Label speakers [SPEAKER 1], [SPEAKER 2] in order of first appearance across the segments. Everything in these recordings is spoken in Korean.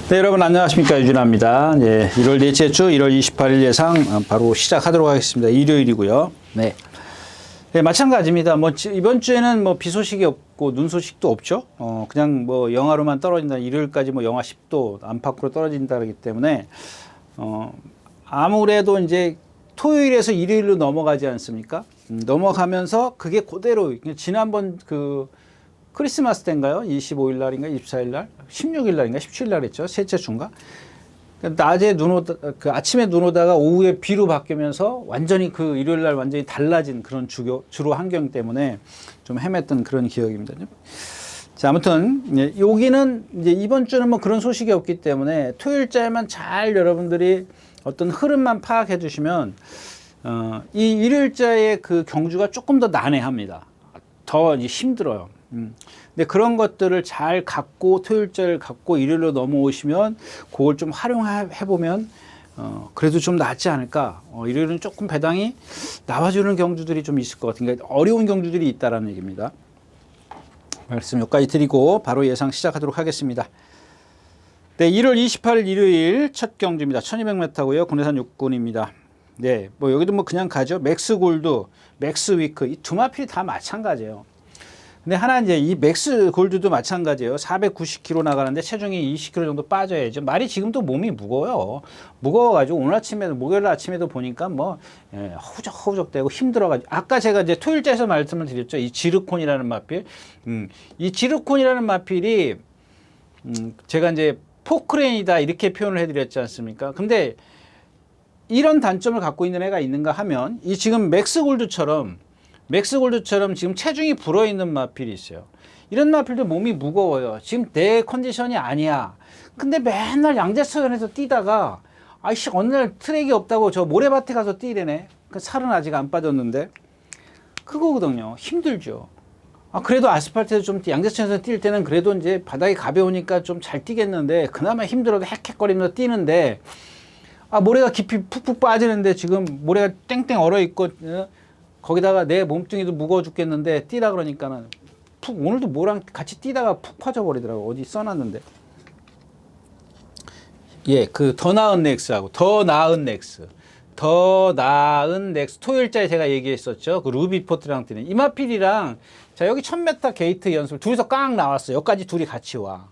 [SPEAKER 1] 네, 여러분 안녕하십니까, 유진아입니다. 네, 1월 넷째 주 1월 28일 예상 바로 시작하도록 하겠습니다. 일요일이고요. 네. 네, 마찬가지입니다. 뭐 이번 주에는 뭐 비 소식이 없고 눈 소식도 없죠. 그냥 뭐 영하로만 떨어진다. 일요일까지 뭐 영하 10도 안팎으로 떨어진다 그러기 때문에 아무래도 이제 토요일에서 일요일로 넘어가지 않습니까? 넘어가면서 그게 그대로 지난번 그 크리스마스 때인가요? 25일 날인가 24일 날? 16일 날인가 17일 날 했죠. 셋째 주인가? 낮에 그 아침에 눈 오다가 오후에 비로 바뀌면서 완전히 그 일요일 날 완전히 달라진 그런 주로 환경 때문에 좀 헤맸던 그런 기억입니다. 자, 아무튼 여기는 이제 이번 주는 뭐 그런 소식이 없기 때문에 토요일자에만 잘 여러분들이 어떤 흐름만 파악해 주시면 이 일요일자의 그 경주가 조금 더 난해합니다. 더 이제 힘들어요. 근데 그런 것들을 잘 갖고 토요일자를 갖고 일요일로 넘어오시면 그걸 좀 활용해 보면 그래도 좀 낫지 않을까. 일요일은 조금 배당이 나와주는 경주들이 좀 있을 것 같은 게 어려운 경주들이 있다라는 얘기입니다. 말씀 여기까지 드리고 바로 예상 시작하도록 하겠습니다. 네, 1월 28일 일요일 첫 경주입니다. 1200m고요. 군내산 육군입니다. 네, 뭐 여기도 뭐 그냥 가죠. 맥스 골드, 맥스 위크 이 두 마필이 다 마찬가지예요. 근데 하나 이제 이 맥스 골드도 마찬가지예요. 490kg 나가는데 체중이 20kg 정도 빠져야죠. 말이 지금도 몸이 무거워요. 무거워가지고 오늘 아침에도 목요일 아침에도 보니까 뭐 허우적허우적대고 힘들어가지고 아까 제가 이제 토요일자에서 말씀을 드렸죠. 이 지르콘이라는 마필, 이 지르콘이라는 마필이 제가 이제 포크레인이다 이렇게 표현을 해드렸지 않습니까? 근데 이런 단점을 갖고 있는 애가 있는가 하면 이 지금 맥스 골드처럼 지금 체중이 불어있는 마필이 있어요. 이런 마필도 몸이 무거워요. 지금 내 컨디션이 아니야. 근데 맨날 양재천에서 뛰다가 아이씨 어느 날 트랙이 없다고 저 모래밭에 가서 뛰래네. 그 살은 아직 안 빠졌는데 그거거든요. 힘들죠. 그래도 아스팔트에서 좀 양재천에서 뛸 때는 그래도 이제 바닥이 가벼우니까 좀 잘 뛰겠는데 그나마 힘들어도 헥헥거리면서 뛰는데 모래가 깊이 푹푹 빠지는데 지금 모래가 땡땡 얼어있고 거기다가 내 몸뚱이도 무거워 죽겠는데 뛰라 그러니까는 푹 오늘도 뭐랑 같이 뛰다가 푹 빠져버리더라고. 어디 써놨는데. 예, 그 더 나은 넥스하고 더 나은 넥스 토요일자에 제가 얘기했었죠. 그 루비포트랑 뛰는 이마필이랑 자 여기 1000m 게이트 연습 둘이서 깡 나왔어요. 여기까지 둘이 같이 와.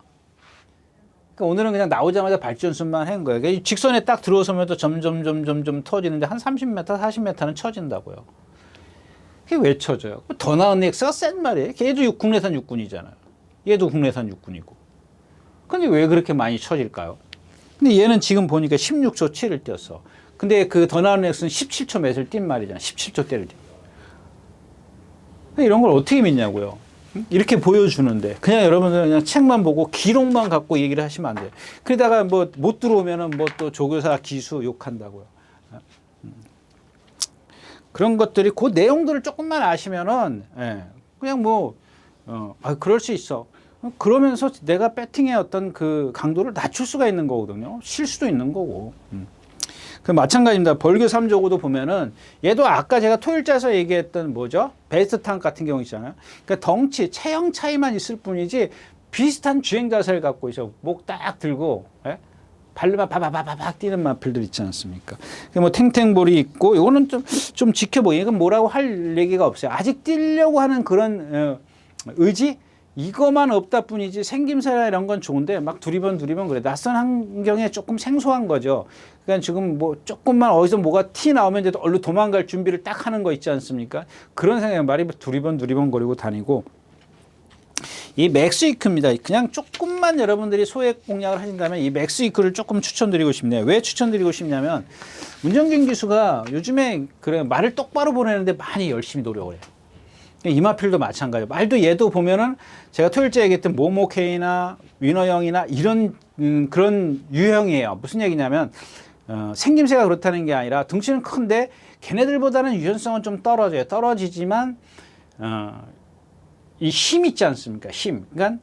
[SPEAKER 1] 그러니까 오늘은 그냥 나오자마자 발주 연습만 한 거예요. 그러니까 직선에 딱 들어서면 또 점점 터지는데 한 30m, 40m는 쳐진다고요. 그게 왜 쳐져요? 더 나은 넥스가 센 말이에요. 걔도 국내산 육군이잖아요. 얘도 국내산 육군이고. 근데 왜 그렇게 많이 쳐질까요? 근데 얘는 지금 보니까 16초 7을 뛰었어. 근데 그 더 나은 넥스는 17초 몇을 뛴 말이잖아. 17초 때를 뛰. 이런 걸 어떻게 믿냐고요. 이렇게 보여주는데 그냥 여러분들 그냥 책만 보고 기록만 갖고 얘기를 하시면 안 돼요. 그러다가 뭐 못 들어오면은 뭐 또 조교사 기수 욕한다고요. 그런 것들이 그 내용들을 조금만 아시면은 그냥 뭐 그럴 수 있어. 그러면서 내가 배팅의 어떤 그 강도를 낮출 수가 있는 거거든요. 쉴 수도 있는 거고. 그 마찬가지입니다. 벌교 3조고도 보면은 얘도 아까 제가 토요일자에서 얘기했던 뭐죠? 베스트 탕 같은 경우 있잖아요. 그러니까 덩치, 체형 차이만 있을 뿐이지 비슷한 주행 자세를 갖고 있어. 목 딱 들고 발로만 바바바바박 뛰는 마필들 있지 않습니까? 뭐 탱탱볼이 있고 이거는 좀 지켜보기. 이건 뭐라고 할 얘기가 없어요. 아직 뛰려고 하는 그런 의지 이거만 없다 뿐이지 생김새나 이런 건 좋은데 막 두리번 그래. 낯선 환경에 조금 생소한 거죠. 그러니까 지금 뭐 조금만 어디서 뭐가 티 나오면 이제 얼른 도망갈 준비를 딱 하는 거 있지 않습니까? 그런 생각에 말이 두리번 거리고 다니고. 이 맥스위크입니다. 그냥 조금만 여러분들이 소액 공략을 하신다면 이 맥스위크를 조금 추천드리고 싶네요. 왜 추천드리고 싶냐면 문정균 기수가 요즘에 그래 말을 똑바로 보내는데 많이 열심히 노력을 해요. 이마필도 마찬가지예요. 말도 얘도 보면은 제가 토요일째 얘기했던 모모케이나 위너형이나 이런 그런 유형이에요. 무슨 얘기냐면 생김새가 그렇다는 게 아니라 덩치는 큰데 걔네들보다는 유연성은 좀 떨어져요. 떨어지지만 이 힘 있지 않습니까? 힘. 그러니까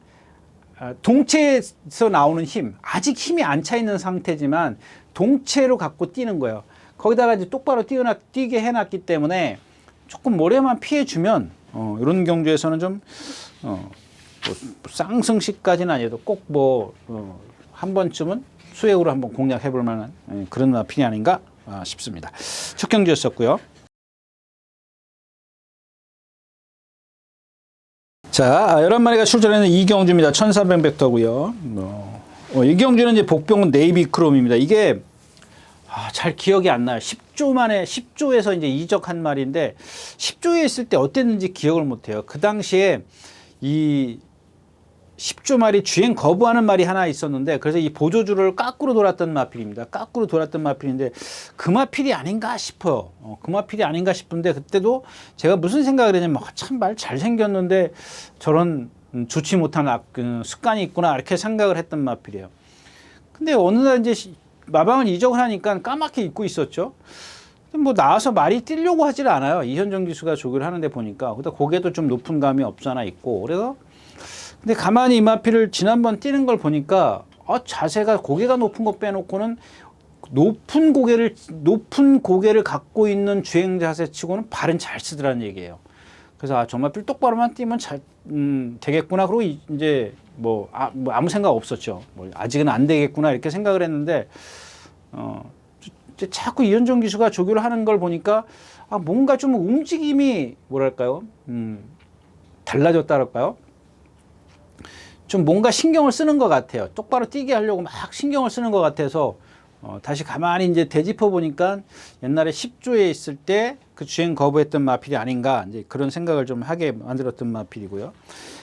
[SPEAKER 1] 동체에서 나오는 힘. 아직 힘이 안 차 있는 상태지만 동체로 갖고 뛰는 거예요. 거기다가 이제 똑바로 뛰게 해놨기 때문에 조금 모래만 피해주면 이런 경주에서는 좀 뭐 쌍승시까지는 아니어도 꼭 뭐 한 번쯤은 수액으로 한번 공략해 볼 만한 그런 마필이 아닌가 싶습니다. 첫 경주였었고요. 자, 11마리가 출전하는 이경주입니다. 1400벡터고요. 이경주는 이제 복병은 네이비 크롬입니다. 이게 잘 기억이 안 나요. 10조 만에 10조에서 이제 이적한 말인데 10조에 있을 때 어땠는지 기억을 못 해요. 그 당시에 이 10조 말이 주행 거부하는 말이 하나 있었는데 그래서 이 보조줄을 거꾸로 돌았던 마필입니다. 거꾸로 돌았던 마필인데 그 마필이 아닌가 싶어요. 그 마필이 아닌가 싶은데 그때도 제가 무슨 생각을 했냐면 참 말 잘생겼는데 저런 좋지 못한 습관이 있구나 이렇게 생각을 했던 마필이에요. 근데 어느 날 이제 마방을 이적을 하니까 까맣게 잊고 있었죠. 뭐 나와서 말이 뛰려고 하질 않아요. 이현정 기수가 조교를 하는데 보니까. 근데 고개도 좀 높은 감이 없잖아 있고. 그래서 근데 가만히 이마피를 지난번 뛰는 걸 보니까 자세가 고개가 높은 거 빼놓고는 높은 고개를 갖고 있는 주행 자세 치고는 발은 잘 쓰더라는 얘기예요. 그래서 정말 똑바로만 뛰면 되겠구나. 그리고 이제 뭐 아무 생각 없었죠. 아직은 안 되겠구나 이렇게 생각을 했는데 자꾸 이현정 기수가 조교를 하는 걸 보니까 뭔가 좀 움직임이 뭐랄까요? 달라졌다랄까요? 좀 뭔가 신경을 쓰는 것 같아요. 똑바로 뛰게 하려고 막 신경을 쓰는 것 같아서 다시 가만히 이제 되짚어 보니까 옛날에 10조에 있을 때 그 주행 거부했던 마필이 아닌가 이제 그런 생각을 좀 하게 만들었던 마필이고요.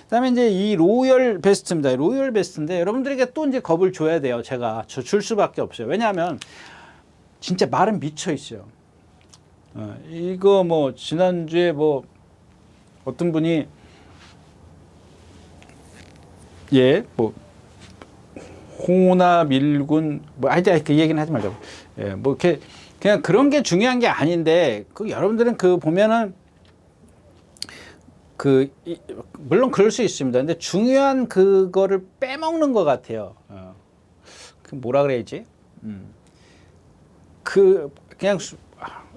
[SPEAKER 1] 그다음에 이제 이 로열 베스트입니다. 로열 베스트인데 여러분들에게 또 이제 겁을 줘야 돼요. 제가 줄 수밖에 없어요. 왜냐하면 진짜 말은 미쳐 있어요. 이거 뭐 지난주에 뭐 어떤 분이 뭐 홍오나 밀군 뭐 하여튼 그 얘기는 하지 말자고. 뭐 이렇게 그냥 그런 게 중요한 게 아닌데 여러분들은 보면은 물론 그럴 수 있습니다. 근데 중요한 그거를 빼먹는 것 같아요. 뭐라 그래야지? 그냥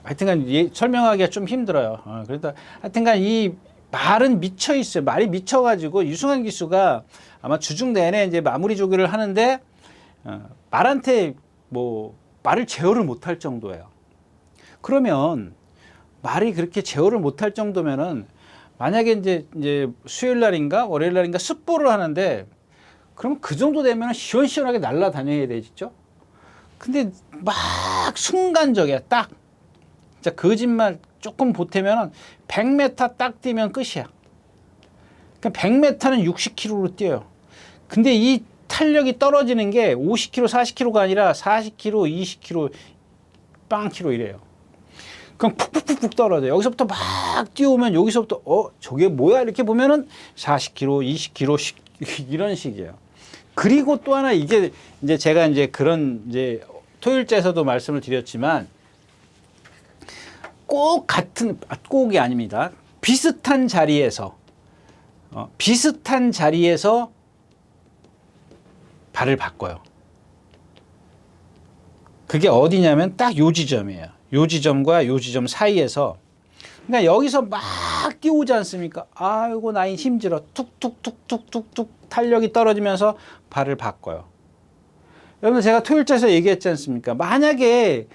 [SPEAKER 1] 하여튼간 설명하기가 좀 힘들어요. 그러니까 하여튼간 이 말은 미쳐 있어요. 말이 미쳐가지고 유승환 기수가 아마 주중 내내 이제 마무리 조교를 하는데 말한테 말을 제어를 못할 정도예요. 그러면 말이 그렇게 제어를 못할 정도면은 만약에 이제 수요일 날인가 월요일 날인가 습보를 하는데 그럼 그 정도 되면 시원시원하게 날아다녀야 되겠죠. 근데 막 순간적이야. 딱 진짜 거짓말 조금 보태면 100m 딱 뛰면 끝이야. 그러니까 100m는 60km로 뛰어요. 근데 이 탄력이 떨어지는 게 50km, 40km가 아니라 40km, 20km, 빵 km 이래요. 그럼 푹푹푹 떨어져요. 여기서부터 막 뛰어오면 여기서부터 저게 뭐야 이렇게 보면은 40km, 20km 이런 식이에요. 그리고 또 하나 이제 제가 그런 토요일째에서도 말씀을 드렸지만 꼭이 아닙니다. 비슷한 자리에서 발을 바꿔요. 그게 어디냐면 딱 요 지점이에요. 요 지점과 요 지점 사이에서. 그러니까 여기서 막 뛰어오지 않습니까? 아이고 나이 힘들어. 툭툭툭툭툭툭 탄력이 떨어지면서 발을 바꿔요. 여러분 제가 토요일째에서 얘기했지 않습니까? 만약에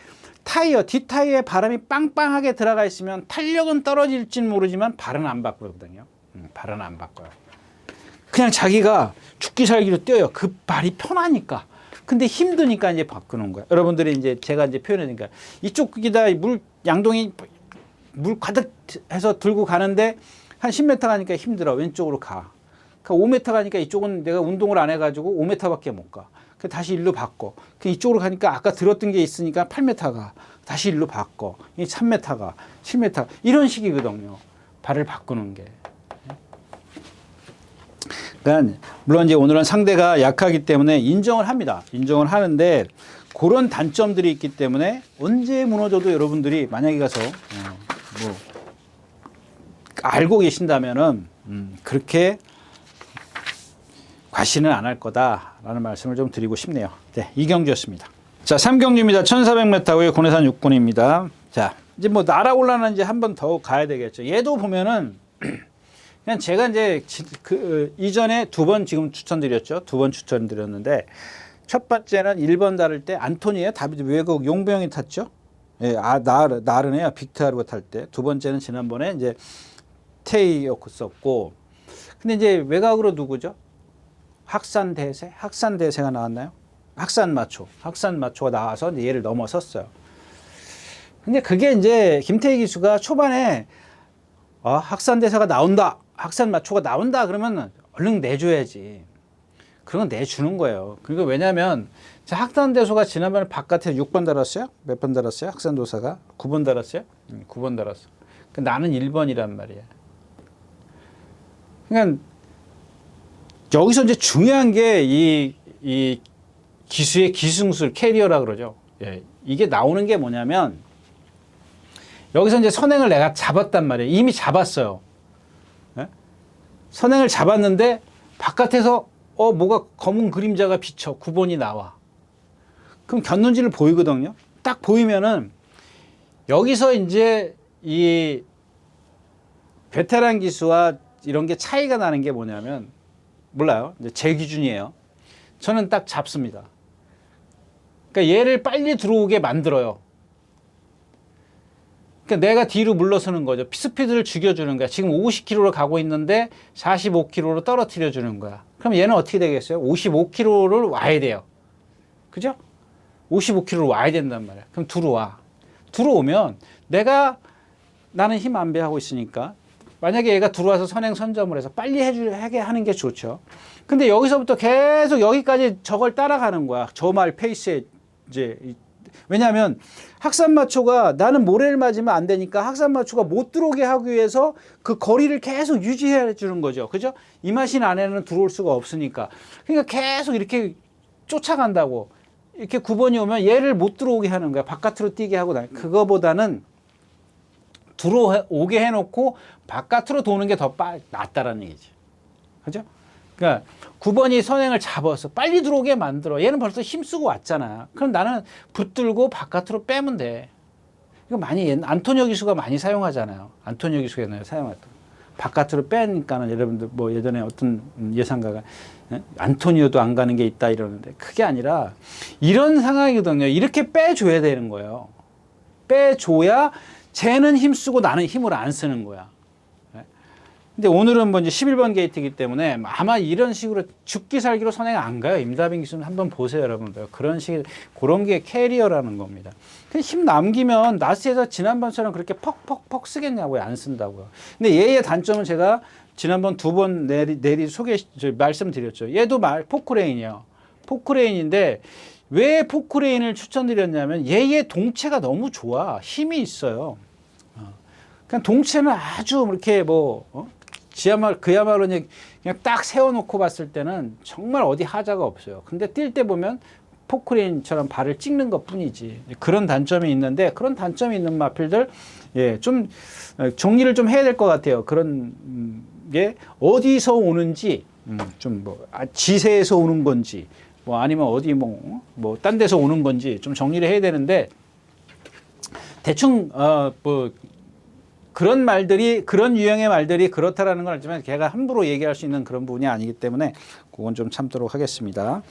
[SPEAKER 1] 뒷타이어에 바람이 빵빵하게 들어가 있으면 탄력은 떨어질지는 모르지만 발은 안 바꾸거든요. 발은 안 바꿔요. 그냥 자기가 죽기 살기로 뛰어요. 그 발이 편하니까. 근데 힘드니까 이제 바꾸는 거야. 여러분들이 제가 표현하니까 이쪽이다 양동이 물 가득 해서 들고 가는데 한 10m 가니까 힘들어. 왼쪽으로 가. 그러니까 5m 가니까 이쪽은 내가 운동을 안 해가지고 5m밖에 못 가. 그 다시 일로 바꿔. 그 이쪽으로 가니까 아까 들었던 게 있으니까 8m 가. 다시 일로 바꿔. 이 3m 가. 7m 가. 이런 식이거든요. 발을 바꾸는 게. 그러니까 물론 오늘은 상대가 약하기 때문에 인정을 합니다. 인정을 하는데 그런 단점들이 있기 때문에 언제 무너져도 여러분들이 만약에 가서 알고 계신다면은 그렇게 과신은 안 할 거다라는 말씀을 좀 드리고 싶네요. 네, 이경주였습니다. 자, 3경주입니다. 1400m고요. 고내산 육군입니다. 자, 이제 날아올라는 한 번 더 가야 되겠죠. 얘도 보면은 그냥 제가 이전에 2번 지금 추천드렸죠. 2번 추천드렸는데 첫 번째는 1번 다룰 때 안토니에요. 다비드 외국 용병이 탔죠. 예, 나르네요. 빅토르가 탈 때. 두 번째는 지난번에 이제 테이였고 썼고. 근데 이제 외곽으로 누구죠? 학산대세? 학산대세가 나왔나요? 학산마초가 나와서 이제 얘를 넘어섰어요. 근데 그게 이제 김태희 기수가 초반에 학산대세가 나온다. 학산마초가 나온다. 그러면 얼른 내줘야지. 그런 건 내주는 거예요. 그러니까 왜냐면 학산대소가 지난번에 바깥에 6번 달았어요? 몇 번 달았어요? 학산도사가? 9번 달았어요? 9번 달았어. 나는 1번이란 말이야. 그러니까 여기서 이제 중요한 게 이 기수의 기승술 캐리어라 그러죠. 예, 이게 나오는 게 뭐냐면 여기서 이제 선행을 내가 잡았단 말이에요. 이미 잡았어요. 예? 선행을 잡았는데 바깥에서 뭐가 검은 그림자가 비쳐 9번이 나와. 그럼 곁눈질을 보이거든요. 딱 보이면은 여기서 이제 이 베테랑 기수와 이런 게 차이가 나는 게 뭐냐면 몰라요. 이제 제 기준이에요. 저는 딱 잡습니다. 그러니까 얘를 빨리 들어오게 만들어요. 그러니까 내가 뒤로 물러서는 거죠. 스피드를 죽여주는 거야. 지금 50km로 가고 있는데 45km로 떨어뜨려 주는 거야. 그럼 얘는 어떻게 되겠어요? 55km를 와야 돼요. 그죠? 55km로 와야 된단 말이야. 그럼 들어와. 들어오면 나는 힘 안배하고 있으니까 만약에 얘가 들어와서 선행 선점을 해서 빨리 하게 하는 게 좋죠. 근데 여기서부터 계속 여기까지 저걸 따라가는 거야. 저 말 페이스에 이제 왜냐하면 학산마초가 나는 모래를 맞으면 안 되니까 학산마초가 못 들어오게 하기 위해서 그 거리를 계속 유지해 주는 거죠. 그죠? 이 마신 안에는 들어올 수가 없으니까. 그러니까 계속 이렇게 쫓아간다고. 이렇게 9번이 오면 얘를 못 들어오게 하는 거야. 바깥으로 뛰게 하고 그거보다는 들어오게 해놓고 바깥으로 도는 게 더 낫다라는 얘기지. 그죠? 그러니까 9번이 선행을 잡아서 빨리 들어오게 만들어. 얘는 벌써 힘쓰고 왔잖아. 그럼 나는 붙들고 바깥으로 빼면 돼. 이거 많이 안토니오 기수가 많이 사용하잖아요. 안토니오 기수가 옛날에 사용했던. 바깥으로 빼니까는 여러분들 뭐 예전에 어떤 예상가가 안토니오도 안 가는 게 있다 이러는데 그게 아니라 이런 상황이거든요. 이렇게 빼줘야 되는 거예요. 빼줘야 쟤는 힘쓰고 나는 힘을 안 쓰는 거야. 근데 오늘은 뭐 이제 11번 게이트이기 때문에 아마 이런 식으로 죽기 살기로 선행 안 가요. 임다빈 기수는 한번 보세요, 여러분들. 그런 게 캐리어라는 겁니다. 힘 남기면 나스에서 지난번처럼 그렇게 퍽퍽퍽 쓰겠냐고요. 안 쓴다고요. 근데 얘의 단점은 제가 지난번 2번 말씀드렸죠. 얘도 포크레인이에요. 포크레인인데 왜 포크레인을 추천드렸냐면 얘의 동체가 너무 좋아. 힘이 있어요. 그냥 동체는 아주 이렇게 그야말로 그냥 딱 세워놓고 봤을 때는 정말 어디 하자가 없어요. 근데 뛸 때 보면 포크레인처럼 발을 찍는 것 뿐이지. 그런 단점이 있는데 그런 단점이 있는 마필들 좀 정리를 좀 해야 될 것 같아요. 그런 게 어디서 오는지 지세에서 오는 건지 아니면 어디 딴 데서 오는 건지 좀 정리를 해야 되는데 대충 그런 유형의 말들이 그렇다라는 건 알지만 걔가 함부로 얘기할 수 있는 그런 부분이 아니기 때문에 그건 좀 참도록 하겠습니다.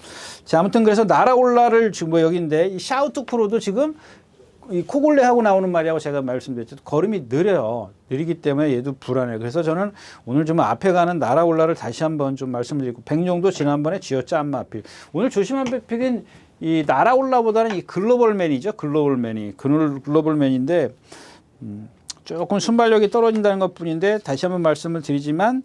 [SPEAKER 1] 자, 아무튼 그래서 나라올라를 지금 여기인데 이 샤우투크로도 지금 이 코골레하고 나오는 말이라고 제가 말씀드렸죠. 걸음이 느려요. 느리기 때문에 얘도 불안해요. 그래서 저는 오늘 좀 앞에 가는 나라올라를 다시 한번 좀 말씀드리고 백룡도 지난번에 쥐어짜 안마필. 오늘 조심한 픽은 이 나라올라보다는 이 글로벌맨이죠. 글로벌맨인데 조금 순발력이 떨어진다는 것 뿐인데 다시 한번 말씀을 드리지만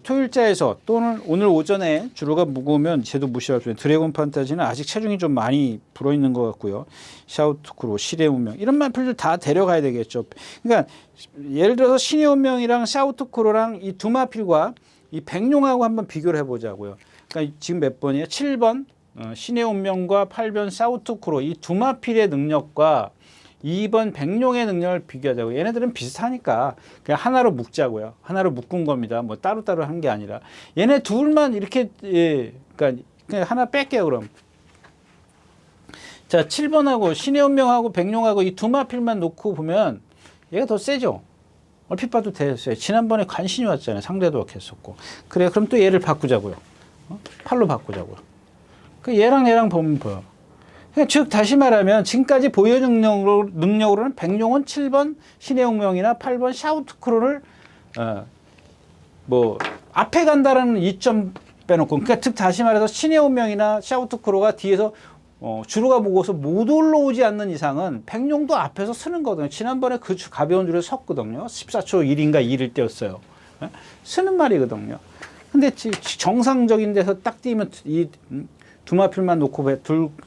[SPEAKER 1] 토일자에서 또는 오늘 오전에 주로가 무거우면 쟤도 무시할 수 있는 드래곤 판타지는 아직 체중이 좀 많이 불어있는 것 같고요. 샤우투크로, 신의 운명 이런 마필들 다 데려가야 되겠죠. 그러니까 예를 들어서 신의 운명이랑 샤우투크로랑 이 두 마필과 이 백룡하고 한번 비교를 해보자고요. 그러니까 지금 몇 번이에요? 7번 신의 운명과 8번 샤우투크로 이 두 마필의 능력과 2번 백룡의 능력을 비교하자고. 얘네들은 비슷하니까 그냥 하나로 묶자고요. 하나로 묶은 겁니다. 뭐 따로따로 한 게 아니라. 얘네 둘만 이렇게 그러니까 그냥 하나 뺄게요. 그럼. 자, 7번하고 신의 운명하고 백룡하고 이 두 마필만 놓고 보면 얘가 더 세죠. 얼핏 봐도 됐어요. 지난번에 간신히 왔잖아요. 상대도 했었고. 그래, 그럼 또 얘를 바꾸자고요. 8로 바꾸자고요. 그 얘랑 보면 보여. 그러니까 즉 다시 말하면 지금까지 보유 능력으로는 백룡은 7번 신혜용명이나 8번 샤우트크루를 뭐 앞에 간다라는 이점 빼놓고, 그러니까 즉 다시 말해서 신혜운명이나 샤우트크루가 뒤에서 주로가 무거워서 못 올라오지 않는 이상은 백룡도 앞에서 쓰는 거거든요. 지난번에 그 가벼운 줄에 섰거든요. 14초 1인가 2를 떼었어요. 쓰는 말이거든요. 근데 정상적인 데서 딱 뛰면 이 두마필만 놓고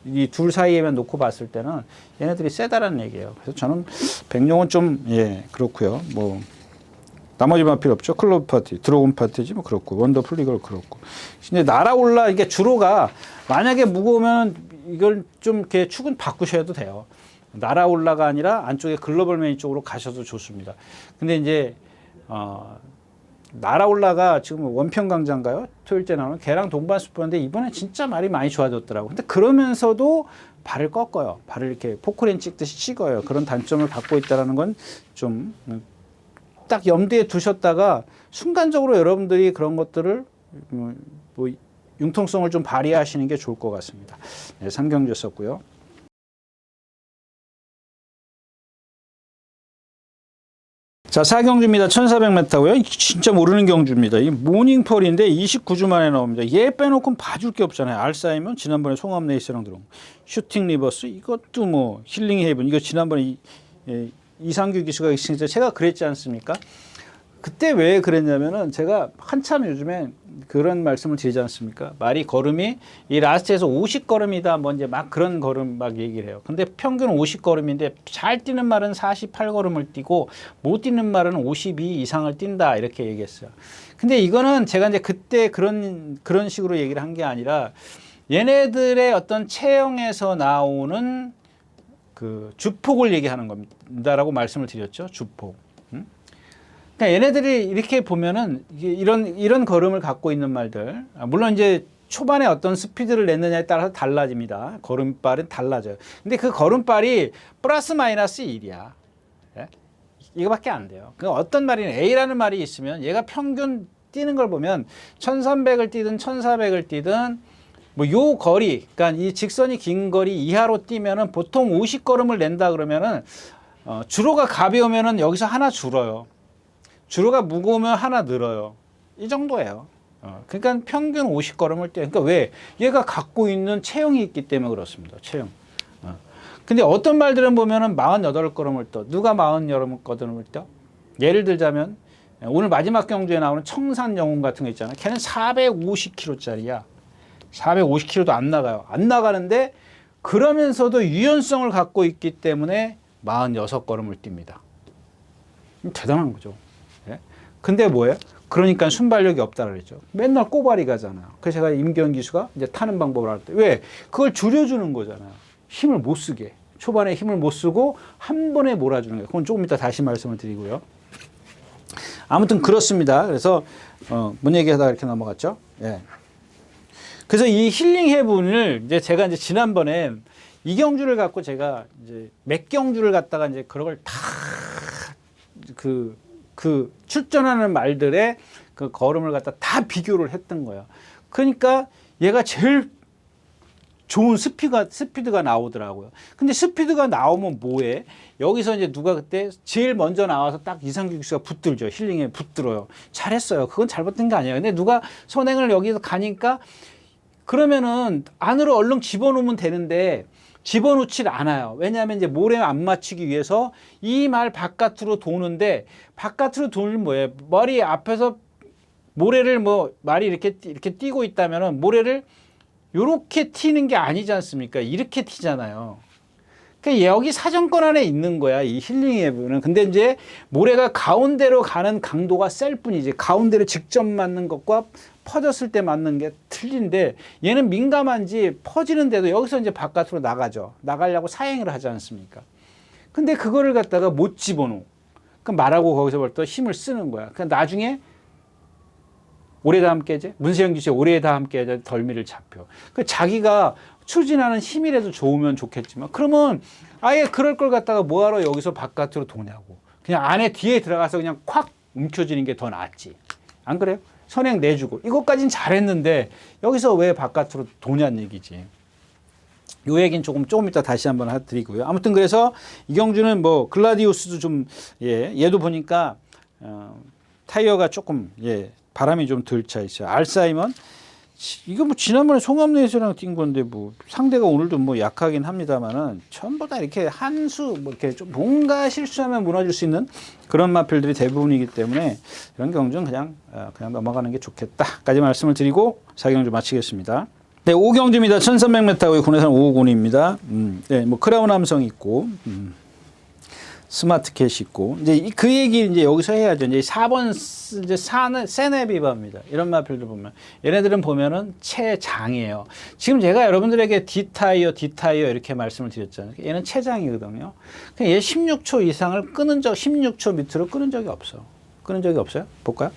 [SPEAKER 1] 이 둘 사이에만 놓고 봤을 때는 얘네들이 세다라는 얘기예요. 그래서 저는 백룡은 좀 그렇고요. 뭐 나머지 말 필요 없죠. 클럽 파티, 드래곤 파티지 뭐 그렇고, 원더풀 이걸 그렇고. 근데 날아올라 이게 주로가 만약에 무거우면 이걸 좀 이렇게 축은 바꾸셔도 돼요. 날아올라가 아니라 안쪽에 글로벌 메인 쪽으로 가셔도 좋습니다. 근데 이제 날아올라가 지금 원평강자인가요? 토요일째 나오는 걔랑 동반 스포인데 이번에 진짜 말이 많이 좋아졌더라고. 근데 그러면서도 발을 꺾어요. 발을 이렇게 포크레인 찍듯이 찍어요. 그런 단점을 갖고 있다는 건 좀 딱 염두에 두셨다가 순간적으로 여러분들이 그런 것들을 뭐 융통성을 좀 발휘하시는 게 좋을 것 같습니다. 네, 삼경주 썼고요. 자, 4경주입니다. 1400m고요. 진짜 모르는 경주입니다. 이 모닝펄인데 29주 만에 나옵니다. 얘 빼놓고는 봐줄 게 없잖아요. 알사이먼 지난번에 송암 레이스랑 들어온 슈팅 리버스 이것도 뭐 힐링 헤이븐 이거 지난번에 이상규 기수가 있으니까 제가 그랬지 않습니까? 그때 왜 그랬냐면은 제가 한참 요즘에 그런 말씀을 드리지 않습니까? 말이 걸음이 이 라스트에서 50걸음이다 뭐 이제 막 그런 걸음 막 얘기를 해요. 근데 평균 50걸음인데 잘 뛰는 말은 48걸음을 뛰고 못 뛰는 말은 52 이상을 뛴다 이렇게 얘기했어요. 근데 이거는 제가 이제 그때 그런 식으로 얘기를 한 게 아니라 얘네들의 어떤 체형에서 나오는 그 주폭을 얘기하는 겁니다라고 말씀을 드렸죠. 주폭. 그러니까 얘네들이 이렇게 보면은 이런 걸음을 갖고 있는 말들, 물론 이제 초반에 어떤 스피드를 냈느냐에 따라서 달라집니다. 걸음발은 달라져요. 근데 그 걸음발이 플러스 마이너스 1이야. 예? 이거밖에 안 돼요. 그러니까 어떤 말이냐, A라는 말이 있으면 얘가 평균 뛰는 걸 보면 1300을 뛰든 1400을 뛰든 뭐 요 거리, 그러니까 이 직선이 긴 거리 이하로 뛰면은 보통 50걸음을 낸다 그러면은 주로가 가벼우면은 여기서 하나 줄어요. 주로가 무거우면 하나 늘어요. 이 정도예요. 그러니까 평균 50걸음을 뛰어요. 그러니까 왜? 얘가 갖고 있는 체형이 있기 때문에 그렇습니다. 체형. 근데 어떤 말들은 보면은 48걸음을 떠. 누가 48걸음을 떠? 예를 들자면 오늘 마지막 경주에 나오는 청산 영웅 같은 거 있잖아요. 걔는 450kg짜리야. 450kg도 안 나가요. 안 나가는데 그러면서도 유연성을 갖고 있기 때문에 46걸음을 뜁니다. 대단한 거죠. 예? 근데 뭐예요? 그러니까 순발력이 없다 그랬죠. 맨날 꼬발이 가잖아요. 그래서 제가 임기현 기수가 이제 타는 방법을 할 때 왜? 그걸 줄여주는 거잖아요. 힘을 못 쓰게. 초반에 힘을 못 쓰고 한 번에 몰아주는 거예요. 그건 조금 이따 다시 말씀을 드리고요. 아무튼 그렇습니다. 그래서 뭔 얘기하다가 이렇게 넘어갔죠. 예. 그래서 이 힐링 헤븐을 이제 제가 이제 지난번에 이 경주를 갖고 제가 이제 몇 경주를 갖다가 이제 그런 걸 다 그 출전하는 말들의 그 걸음을 갖다 다 비교를 했던 거예요. 그러니까 얘가 제일 좋은 스피드가 나오더라고요. 근데 스피드가 나오면 뭐해? 여기서 이제 누가 그때 제일 먼저 나와서 딱 이상규 기수가 붙들죠. 힐링에 붙들어요. 잘했어요. 그건 잘못된 게 아니에요. 근데 누가 선행을 여기서 가니까 그러면은 안으로 얼른 집어넣으면 되는데 집어넣질 않아요. 왜냐하면 이제 모래 안 맞추기 위해서 이 말 바깥으로 도는데 바깥으로 돌면 뭐예요? 머리 앞에서 모래를 뭐 말이 이렇게 뛰고 있다면은 모래를 요렇게 튀는 게 아니지 않습니까? 이렇게 튀잖아요. 그러니까 여기 사정권 안에 있는 거야, 이 힐링 헤븐은. 근데 이제 모래가 가운데로 가는 강도가 셀 뿐이지 가운데를 직접 맞는 것과 퍼졌을 때 맞는 게 틀린데 얘는 민감한지 퍼지는데도 여기서 이제 바깥으로 나가죠. 나가려고 사행을 하지 않습니까? 근데 그거를 갖다가 못 집어넣어. 그럼 말하고 거기서부터 힘을 쓰는 거야. 그러니까 나중에 올해 다 함께지? 문세영 기수의 올해 다 함께하자 덜미를 잡혀. 그 자기가 추진하는 힘이라도 좋으면 좋겠지만 그러면 아예 그럴 걸 갖다가 뭐하러 여기서 바깥으로 도냐고. 그냥 안에 뒤에 들어가서 그냥 콱 움켜쥐는 게 더 낫지. 안 그래요? 선행 내주고 이것까지는 잘했는데 여기서 왜 바깥으로 도냐는 얘기지. 요 얘기는 조금 이따 다시 한번 해드리고요. 아무튼 그래서 이경주는 뭐 글라디우스도 좀 얘도 보니까 타이어가 조금 바람이 좀 덜 차 있어요. 알사이먼 이거 뭐 지난번에 송암래에서랑 뛴 건데 뭐 상대가 오늘도 뭐 약하긴 합니다만은 전부 다 이렇게 한 수 뭐 이렇게 좀 뭔가 실수하면 무너질 수 있는 그런 마필들이 대부분이기 때문에 이런 경주는 그냥 넘어가는 게 좋겠다까지 말씀을 드리고 4경주 마치겠습니다. 네, 5경주입니다. 1300m고요. 국내산 5호군입니다. 네, 뭐 크라운 함성 있고 스마트 캣이 있고 이제 그 얘기 이제 여기서 해야죠. 이제 4번 이제 세네비바입니다. 이런 마필들 보면 얘네들은 보면은 최장이에요. 지금 제가 여러분들에게 D타이어 이렇게 말씀을 드렸잖아요. 얘는 최장이거든요. 그냥 얘 16초 이상을 끄는 16초 밑으로 끄는 적이 없어. 끄는 적이 없어요? 볼까요?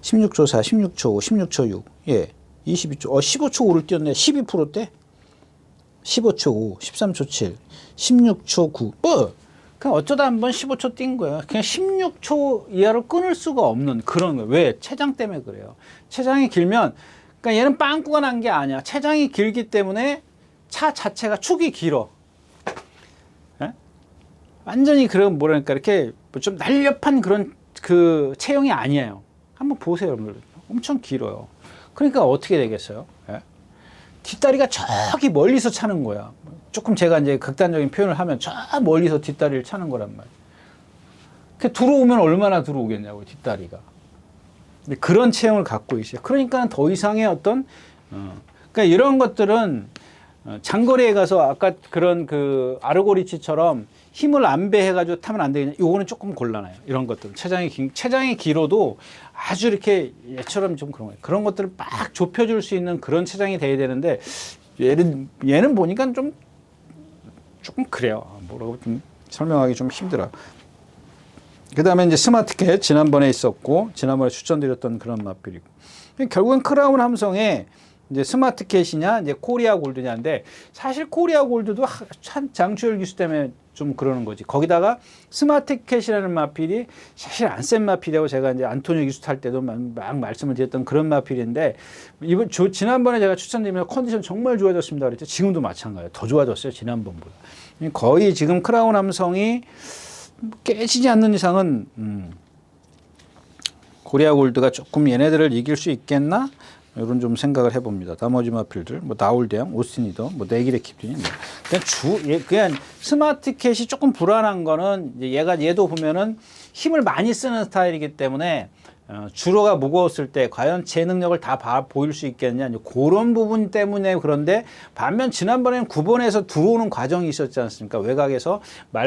[SPEAKER 1] 16초 4, 16초 5, 16초 6. 22초. 15초 5를 뛰었네. 12%대. 15초 5, 13초 7, 16초 9. 그냥 어쩌다 한번 15초 뛴 거예요. 그냥 16초 이하로 끊을 수가 없는 그런 거예요. 왜? 체장 때문에 그래요. 체장이 길면, 그러니까 얘는 빵꾸가 난 게 아니야. 체장이 길기 때문에 차 자체가 축이 길어. 에? 완전히 그런 뭐랄까 이렇게 좀 날렵한 그런 그 체형이 아니에요. 한번 보세요, 여러분들. 엄청 길어요. 그러니까 어떻게 되겠어요? 에? 뒷다리가 저기 멀리서 차는 거야. 조금 제가 이제 극단적인 표현을 하면 저 멀리서 뒷다리를 차는 거란 말이에요. 그 들어오면 얼마나 들어오겠냐고, 뒷다리가. 근데 그런 체형을 갖고 있어요. 그러니까 더 이상의 어떤, 그러니까 이런 것들은 장거리에 가서 아까 그런 그 아르고리치처럼 힘을 안배해가지고 타면 안 되겠냐. 요거는 조금 곤란해요. 이런 것들. 체장이 길어도 아주 이렇게 얘처럼 좀 그런 거예요. 그런 것들을 막 좁혀줄 수 있는 그런 체장이 돼야 되는데 얘는 보니까 조금 그래요. 뭐라고 좀 설명하기 좀 힘들어요. 그 다음에 이제 스마트캣 지난번에 있었고 지난번에 추천드렸던 그런 마필이고 결국은 크라운 함성에 이제 스마트캣이냐 이제 코리아 골드냐인데 사실 코리아 골드도 장추열 기수 때문에 좀 그러는 거지. 거기다가 스마트캣이라는 마필이 사실 안 센 마필이라고 제가 이제 안토니오 기수 탈 때도 막 말씀을 드렸던 그런 마필인데 지난번에 제가 추천드리면서 컨디션 정말 좋아졌습니다 그랬죠. 지금도 마찬가지예요. 더 좋아졌어요. 지난번보다. 거의 지금 크라운 함성이 깨지지 않는 이상은 코리아 골드가 조금 얘네들을 이길 수 있겠나? 이런 좀 생각을 해봅니다. 나머지 마필들, 뭐 나울대형, 오스티니더, 뭐 네기레 킵튼이 그냥 스마트캣이 조금 불안한 거는 얘도 보면은 힘을 많이 쓰는 스타일이기 때문에 주로가 무거웠을 때 과연 제 능력을 다 보일 수 있겠느냐 그런 부분 때문에 그런데 반면 지난번에는 9번에서 들어오는 과정이 있었지 않습니까? 외곽에서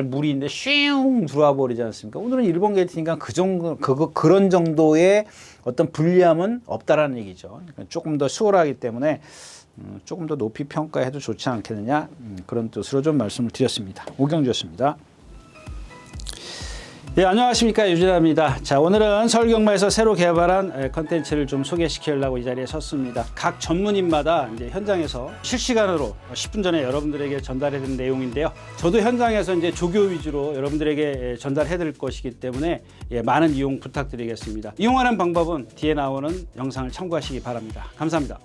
[SPEAKER 1] 무리인데 슝 들어와 버리지 않습니까? 오늘은 1번 게이트니까 그런 정도의 어떤 불리함은 없다라는 얘기죠. 조금 더 수월하기 때문에 조금 더 높이 평가해도 좋지 않겠느냐 그런 뜻으로 좀 말씀을 드렸습니다. 오경주였습니다. 네, 안녕하십니까, 유진아입니다. 자, 오늘은 서울경마에서 새로 개발한 컨텐츠를 좀 소개시키려고 이 자리에 섰습니다. 각 전문인마다 이제 현장에서 실시간으로 10분 전에 여러분들에게 전달해드린 내용인데요. 저도 현장에서 이제 조교 위주로 여러분들에게 전달해드릴 것이기 때문에 많은 이용 부탁드리겠습니다. 이용하는 방법은 뒤에 나오는 영상을 참고하시기 바랍니다. 감사합니다.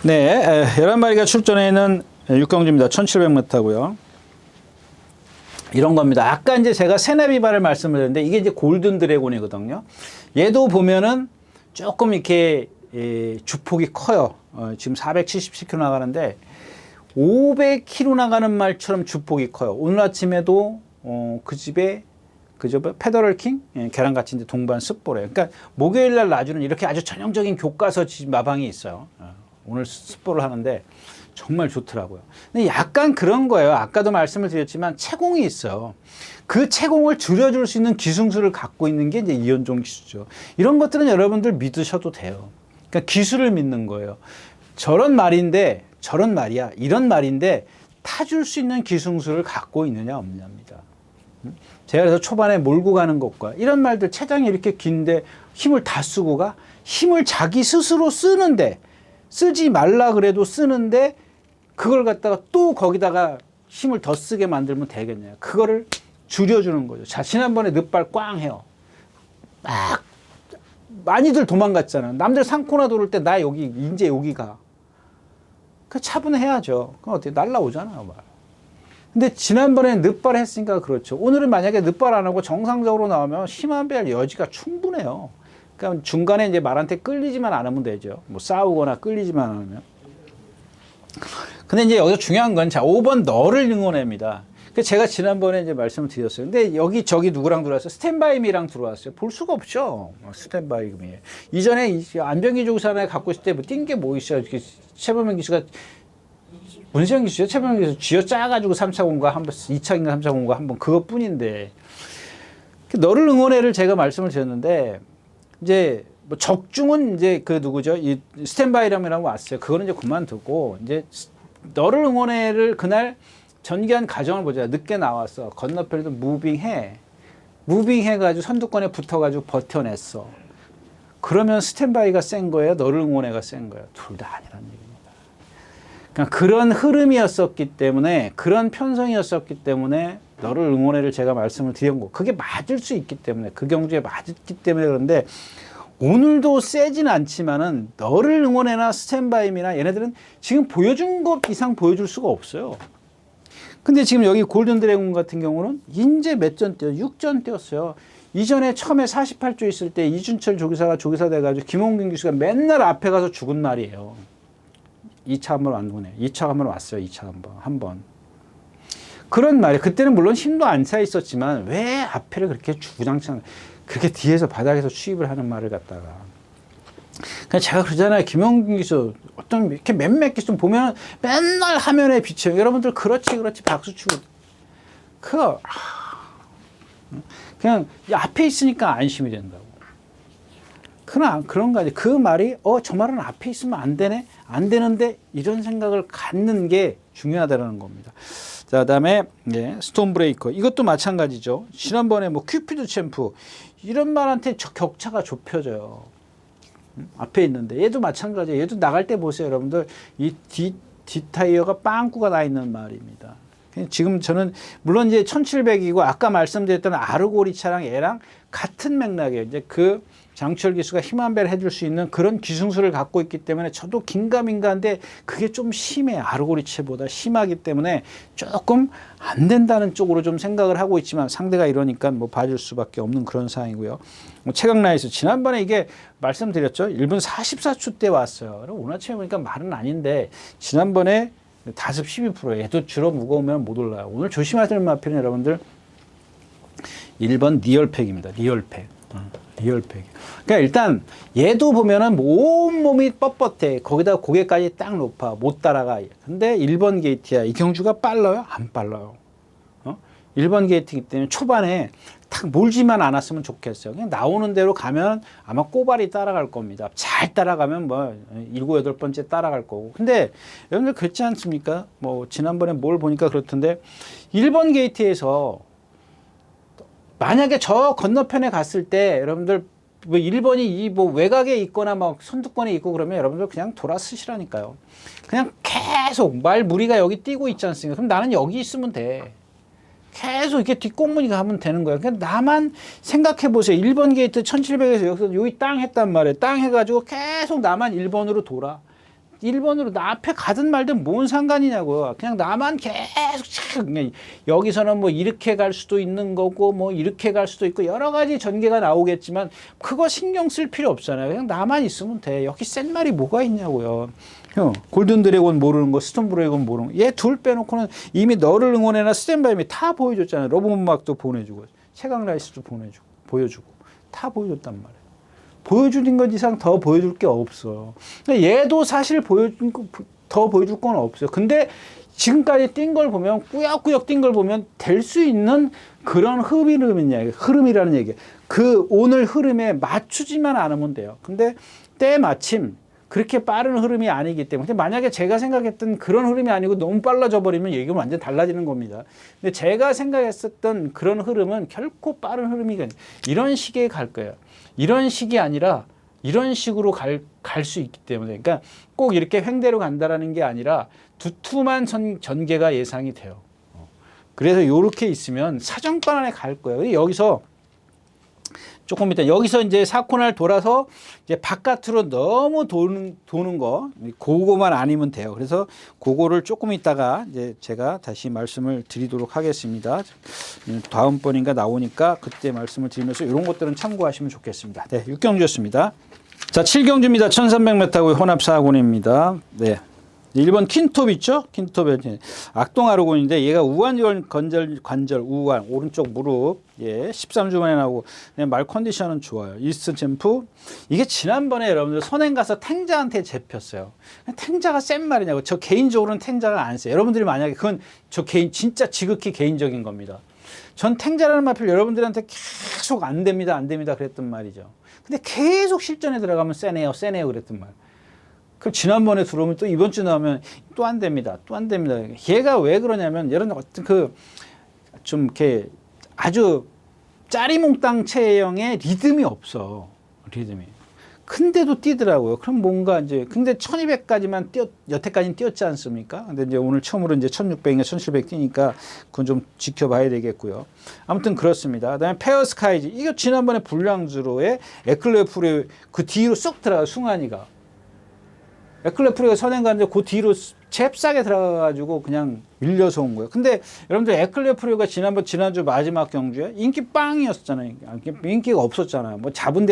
[SPEAKER 1] 네, 11마리가 출전해 있는 6경주입니다. 1700m고요. 이런 겁니다. 아까 이제 제가 세네비바를 말씀을 드렸는데 이게 이제 골든 드래곤이거든요. 얘도 보면은 조금 이렇게 주폭이 커요. 지금 477km 나가는데 500km 나가는 말처럼 주폭이 커요. 오늘 아침에도 그 집에 페더럴 킹 걔랑같이 이제 동반 습보래요. 그러니까 목요일 날 놔주는 이렇게 아주 전형적인 교과서 마방이 있어요. 오늘 스포를 하는데 정말 좋더라고요. 근데 약간 그런 거예요. 아까도 말씀을 드렸지만 채공이 있어요. 그 채공을 줄여줄 수 있는 기술을 갖고 있는 게 이제 이현종 기수죠. 이런 것들은 여러분들 믿으셔도 돼요. 그러니까 기술을 믿는 거예요. 저런 말인데, 저런 말이야. 이런 말인데 타줄 수 있는 기술을 갖고 있느냐 없느냐입니다. 제가 그래서 초반에 몰고 가는 것과 이런 말들, 체장이 이렇게 긴데 힘을 다 쓰고 가? 힘을 자기 스스로 쓰는데, 쓰지 말라 그래도 쓰는데 그걸 갖다가 또 거기다가 힘을 더 쓰게 만들면 되겠냐. 그거를 줄여주는 거죠. 자, 지난번에 늦발 꽝 해요. 막 많이들 도망갔잖아. 남들 산코나 도를 때 나 여기 이제 여기 가. 그 차분해야죠. 그럼 어떻게 날라오잖아요, 말. 근데 지난번에 늦발 했으니까 그렇죠. 오늘은 만약에 늦발 안 하고 정상적으로 나오면 힘한 배할 여지가 충분해요. 그러니까 중간에 이제 말한테 끌리지만 않으면 되죠. 뭐 싸우거나 끌리지만 않으면. 근데 이제 여기서 중요한 건, 자, 5번 너를 응원합니다. 그 제가 지난번에 이제 말씀을 드렸어요. 근데 여기 저기 누구랑 들어왔어요? 스탠바이미랑 들어왔어요. 볼 수가 없죠. 스탠바이미. 이전에 안병기 조사에 갖고 있을 때 뭐 뛴 게 뭐 있어요? 최범현 기수가 문세영 기수요? 최범현 기수 쥐어 짜가지고 3차 공과 한 번, 2차인가 3차 공과 한 번 그것뿐인데. 너를 응원해를 제가 말씀을 드렸는데 이제 뭐 적중은 이제 그 누구죠? 이 스탠바이람이라고 왔어요. 그거는 이제 그만두고 이제 너를 응원해를 그날 전개한 과정을 보자. 늦게 나왔어. 건너편에도 무빙해. 무빙해가지고 선두권에 붙어가지고 버텨냈어. 그러면 스탠바이가 센 거예요? 너를 응원해가 센 거예요? 둘 다 아니란 얘기입니다. 그러니까 그런 흐름이었었기 때문에, 그런 편성이었었기 때문에 너를 응원해를 제가 말씀을 드린 거. 그게 맞을 수 있기 때문에, 그 경주에 맞았기 때문에. 그런데 오늘도 세진 않지만은 너를 응원해나 스탠바이미나 얘네들은 지금 보여준 것 이상 보여줄 수가 없어요. 근데 지금 여기 골든 드래곤 같은 경우는 인제 몇 전 뛰어? 6전 뛰었어요. 이전에 처음에 48조 있을 때 이준철 조기사가 조기사 돼가지고 김홍균 기수가 맨날 앞에 가서 죽은 말이에요. 2차 한 번 왔네. 2차 한 번 왔어요. 2차 한 번. 그런 말이, 그때는 물론 힘도 안 차 있었지만 왜 앞에를 그렇게 주구장창 그렇게 뒤에서 바닥에서 추입을 하는 말을 갖다가. 그러니까 제가 그러잖아요. 김용균 기수 어떤 이렇게 몇몇 기수 보면 맨날 화면에 비쳐요. 여러분들 그렇지 박수 치고 그거 그냥 앞에 있으니까 안심이 된다고. 그런 거 아니에요. 그 말이 저 말은 앞에 있으면 안 되네, 안 되는데 이런 생각을 갖는 게 중요하다는 겁니다. 자, 그다음에 스톤 브레이커 이것도 마찬가지죠. 지난번에 뭐 큐피드 챔프 이런 말한테 격차가 좁혀져요. 앞에 있는데 얘도 마찬가지예요. 얘도 나갈 때 보세요, 여러분들. 이 뒷타이어가 빵꾸가 나 있는 말입니다. 지금 저는 물론 이제 1700이고 아까 말씀드렸던 아르고리 차랑 얘랑 같은 맥락이에요. 이제 그 장철 기수가 힘한 배를 해줄 수 있는 그런 기승수를 갖고 있기 때문에 저도 긴가민가한데 그게 좀 심해. 아르고리체보다 심하기 때문에 조금 안 된다는 쪽으로 좀 생각을 하고 있지만 상대가 이러니까 뭐 봐줄 수밖에 없는 그런 상황이고요. 최강라이스 지난번에 이게 말씀드렸죠. 1분 44초 때 왔어요. 오늘 아침에 보니까 말은 아닌데 지난번에 다습 12% 얘도 주로 무거우면 못 올라요. 오늘 조심해야 될 마필은 여러분들 1번 리얼팩입니다. 리얼팩. 리얼팩. 그러니까 일단 얘도 보면은 온몸이 뻣뻣해. 거기다가 고개까지 딱 높아. 못 따라가. 근데 1번 게이트야. 이 경주가 빨라요? 안 빨라요. 1번 게이트이기 때문에 초반에 탁 몰지만 않았으면 좋겠어요. 그냥 나오는 대로 가면 아마 꼬발이 따라갈 겁니다. 잘 따라가면 뭐 7, 8번째 따라갈 거고. 근데 여러분들 그렇지 않습니까? 뭐 지난번에 뭘 보니까 그렇던데 1번 게이트에서 만약에 저 건너편에 갔을 때 여러분들 뭐 1번이 이 뭐 외곽에 있거나 막 선두권에 있고 그러면 여러분들 그냥 돌아서시라니까요. 그냥 계속 말 무리가 여기 뛰고 있지 않습니까? 그럼 나는 여기 있으면 돼. 계속 이렇게 뒷공문이 가면 되는 거야. 그냥 나만 생각해 보세요. 1번 게이트 1700에서 여기서 여기 땅 했단 말이에요. 땅 해가지고 계속 나만 1번으로 돌아. 1번으로 나 앞에 가든 말든 뭔 상관이냐고요. 그냥 나만 계속 그냥 여기서는 뭐 이렇게 갈 수도 있는 거고 뭐 이렇게 갈 수도 있고 여러 가지 전개가 나오겠지만 그거 신경 쓸 필요 없잖아요. 그냥 나만 있으면 돼. 여기 센 말이 뭐가 있냐고요. 골든 드래곤 모르는 거, 스톤 브레이건 모르는 거. 얘 둘 빼놓고는 이미 너를 응원해나 스탠바이미 다 보여줬잖아요. 러브 음악도 보내주고 최강 라이스도 보여주고 다 보여줬단 말이에요. 보여주는 것 이상 더 보여줄 게 없어. 얘도 사실 더 보여줄 건 없어요. 근데 지금까지 뛴 걸 보면, 꾸역꾸역 뛴 걸 보면 될 수 있는 그런 흐름이라는 얘기. 그 오늘 흐름에 맞추지만 않으면 돼요. 근데 때마침 그렇게 빠른 흐름이 아니기 때문에, 만약에 제가 생각했던 그런 흐름이 아니고 너무 빨라져 버리면 얘기가 완전 달라지는 겁니다. 근데 제가 생각했었던 그런 흐름은 결코 빠른 흐름이 아니에요. 이런 식에 갈 거예요. 이런 식이 아니라 이런 식으로 갈 수 있기 때문에, 그러니까 꼭 이렇게 횡대로 간다라는 게 아니라 두툼한 전개가 예상이 돼요. 그래서 이렇게 있으면 사정권 안에 갈 거예요. 여기서 조금 이따 여기서 이제 4코너를 돌아서 이제 바깥으로 너무 도는 거, 그거만 아니면 돼요. 그래서 그거를 조금 있다가 이제 제가 다시 말씀을 드리도록 하겠습니다. 다음번인가 나오니까 그때 말씀을 드리면서 이런 것들은 참고하시면 좋겠습니다. 네, 6경주였습니다. 자, 7경주입니다. 1300m고 혼합 4군입니다. 네. 1번 킨톱 있죠? 킨톱의 악동아르곤인데 얘가 우완 관절 우완 오른쪽 무릎 13주 만에 나오고 말 컨디션은 좋아요. 이스트 챔프 이게 지난번에 여러분들 선행 가서 탱자한테 잡혔어요. 탱자가 센 말이냐고. 저 개인적으로는 탱자가 안 세요. 여러분들이 만약에 그건 저 진짜 지극히 개인적인 겁니다. 전 탱자라는 마필 여러분들한테 계속 안 됩니다 그랬던 말이죠. 근데 계속 실전에 들어가면 세네요 그랬던 말. 그럼 지난번에 들어오면 또 이번 주 나오면 또 안 됩니다. 얘가 왜 그러냐면 이런 어떤 좀 이렇게 아주 짜리몽땅 체형의 리듬이 없어. 리듬이. 근데도 뛰더라고요. 그럼 뭔가 이제 근데 1200까지만 여태까지는 뛰었지 않습니까? 근데 이제 오늘 처음으로 이제 1600인가 1700 뛰니까 그건 좀 지켜봐야 되겠고요. 아무튼 그렇습니다. 그다음에 페어스카이지 이거 지난번에 불량주로의 에클레프리 그 뒤로 쏙 들어가 숭아니가. 에클레프리가 선행 가는데 그 뒤로 잽싸게 들어가가지고 그냥 밀려서 온 거예요. 근데 여러분들 에클레프리가 지난주 마지막 경주에 인기 빵이었잖아요. 인기가 없었잖아요. 뭐 잡은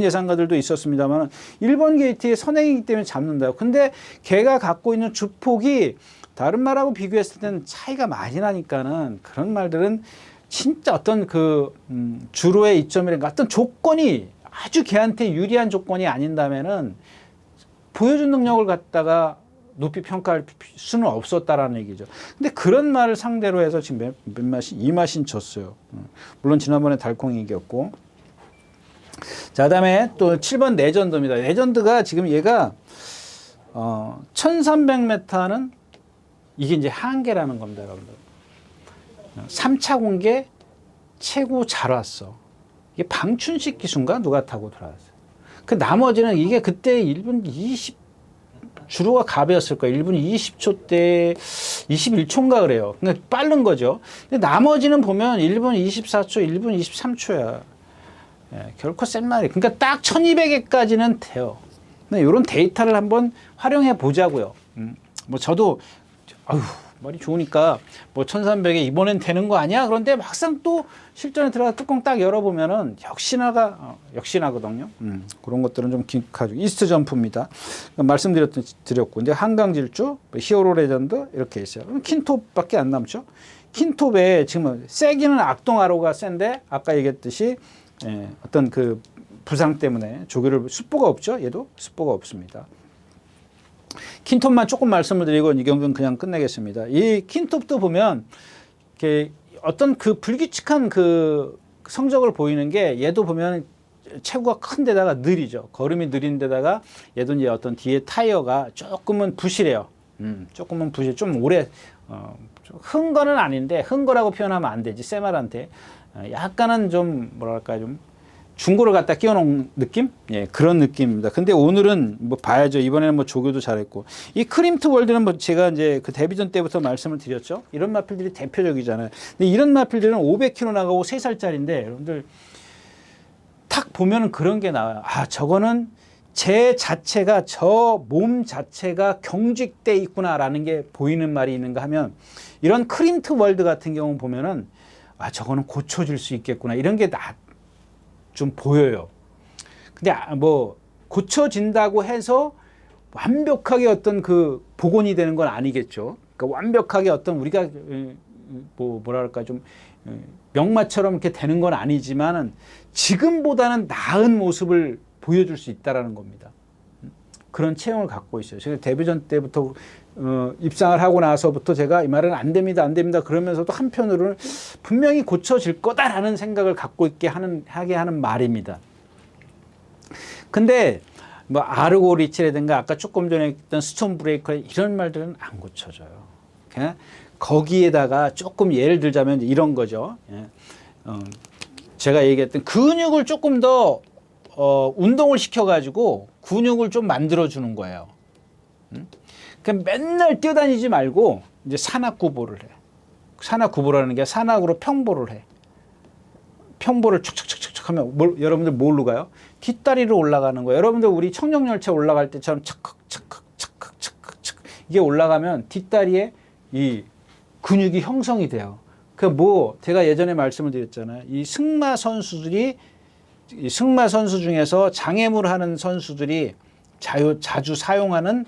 [SPEAKER 1] 예상가들도 있었습니다만 1번 게이트의 선행이기 때문에 잡는다요. 근데 걔가 갖고 있는 주폭이 다른 말하고 비교했을 때는 차이가 많이 나니까는 그런 말들은 진짜 어떤 주로의 이점이랄까 어떤 조건이 아주 걔한테 유리한 조건이 아닌다면은 보여준 능력을 갖다가 높이 평가할 수는 없었다라는 얘기죠. 근데 그런 말을 상대로 해서 지금 이 마신 졌어요. 물론 지난번에 달콩이 이겼고. 자, 그다음에 또 7번 레전드입니다. 레전드가 지금 얘가 1300m는 이게 이제 한계라는 겁니다, 여러분들. 3차 공개 최고 잘 왔어. 이게 방춘식 기수인가 누가 타고 들어왔어요. 그 나머지는 이게 그때 1분 20 주로가 갑이었을 거예요. 1분 20초 때 21초인가 그래요. 그러니까 빠른 거죠. 근데 나머지는 보면 1분 24초, 1분 23초야. 결코 센 말이. 그러니까 딱 1200에까지는 돼요. 근데 이런 데이터를 한번 활용해 보자고요. 뭐 저도 말이 좋으니까 뭐 1300에 이번엔 되는 거 아니야? 그런데 막상 또 실전에 들어가 뚜껑 딱 열어보면은 역시나거든요. 그런 것들은 좀 기억하죠. 이스트 점프입니다. 말씀드렸고 이제 한강질주, 히어로 레전드 이렇게 있어요. 그럼 킨톱밖에 안 남죠. 킨톱에 지금 세기는 악동아로가 센데 아까 얘기했듯이 어떤 그 부상 때문에 조교를 숫보가 없죠. 얘도 숫보가 없습니다. 킨톱만 조금 말씀을 드리고 이 경기는 그냥 끝내겠습니다. 이 킨톱도 보면 이렇게 어떤 그 불규칙한 그 성적을 보이는 게 얘도 보면 체구가 큰 데다가 느리죠. 걸음이 느린 데다가 얘도 이제 어떤 뒤에 타이어가 조금은 부실해요. 조금은 부실, 좀 오래 흔 거는 아닌데 흔 거라고 표현하면 안 되지. 세말한테 약간은 좀 뭐랄까 좀 중고를 갖다 끼워놓은 느낌? 예, 그런 느낌입니다. 근데 오늘은 뭐 봐야죠. 이번에는 뭐 조교도 잘했고. 이 크림트 월드는 뭐 제가 이제 그 데뷔전 때부터 말씀을 드렸죠. 이런 마필들이 대표적이잖아요. 근데 이런 마필들은 500km 나가고 3살짜리인데 여러분들 탁 보면은 그런 게 나와요. 아, 저거는 제 자체가 저 몸 자체가 경직돼 있구나라는 게 보이는 말이 있는가 하면 이런 크림트 월드 같은 경우 보면은 아, 저거는 고쳐질 수 있겠구나. 이런 게 좀 보여요. 근데 뭐 고쳐진다고 해서 완벽하게 어떤 그 복원이 되는 건 아니겠죠. 그러니까 완벽하게 어떤 우리가 뭐랄까 좀 명마처럼 이렇게 되는 건 아니지만은 지금보다는 나은 모습을 보여줄 수 있다라는 겁니다. 그런 체형을 갖고 있어요. 제가 데뷔전 때부터 입상을 하고 나서부터 제가 이 말은 안 됩니다, 안 됩니다. 그러면서도 한편으로는 분명히 고쳐질 거다라는 생각을 갖고 하게 하는 말입니다. 근데 뭐 아르고 리치라든가 아까 조금 전에 했던 스톤 브레이커 이런 말들은 안 고쳐져요. 거기에다가 조금 예를 들자면 이런 거죠. 제가 얘기했던 근육을 조금 더 운동을 시켜가지고 근육을 좀 만들어주는 거예요. 그냥 맨날 뛰어다니지 말고 이제 산악구보를 해. 산악구보라는 게 산악으로 평보를 해. 평보를 척척척척 하면 여러분들 뭘로 가요? 뒷다리로 올라가는 거예요. 여러분들 우리 청룡열차 올라갈 때처럼 척척척척척척 이게 올라가면 뒷다리에 이 근육이 형성이 돼요. 제가 예전에 말씀을 드렸잖아요. 이 승마 선수 중에서 장애물 하는 선수들이 자주 사용하는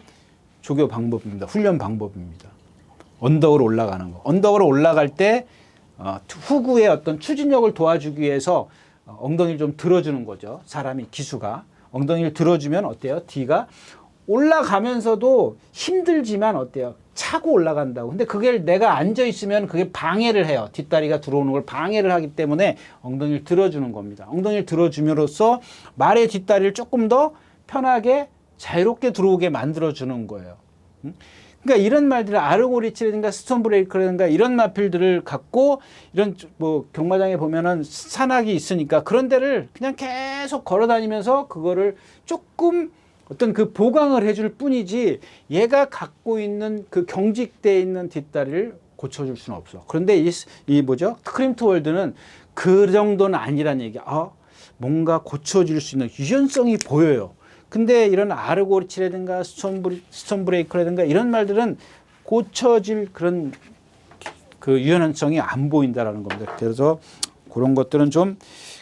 [SPEAKER 1] 조교 방법입니다. 훈련 방법입니다. 언덕으로 올라가는 거. 언덕으로 올라갈 때 후구의 어떤 추진력을 도와주기 위해서 엉덩이를 좀 들어주는 거죠. 사람이 기수가. 엉덩이를 들어주면 어때요? 뒤가 올라가면서도 힘들지만 어때요? 차고 올라간다고. 근데 그게 내가 앉아있으면 그게 방해를 해요. 뒷다리가 들어오는 걸 방해를 하기 때문에 엉덩이를 들어주는 겁니다. 엉덩이를 들어줌으로써 말의 뒷다리를 조금 더 편하게 자유롭게 들어오게 만들어주는 거예요. 그러니까 이런 말들을 아르고리치라든가 스톤 브레이커라든가 이런 마필들을 갖고 이런 뭐 경마장에 보면은 산악이 있으니까 그런 데를 그냥 계속 걸어 다니면서 그거를 조금 어떤 그 보강을 해줄 뿐이지 얘가 갖고 있는 그 경직되어 있는 뒷다리를 고쳐줄 수는 없어. 그런데 이 뭐죠? 크림트 월드는 그 정도는 아니란 얘기야. 뭔가 고쳐줄 수 있는 유연성이 보여요. 근데 이런 아르고리치라든가 스톤 브레이커라든가 이런 말들은 고쳐질 그런 그 유연성이 안 보인다라는 겁니다. 그래서 그런 것들은 좀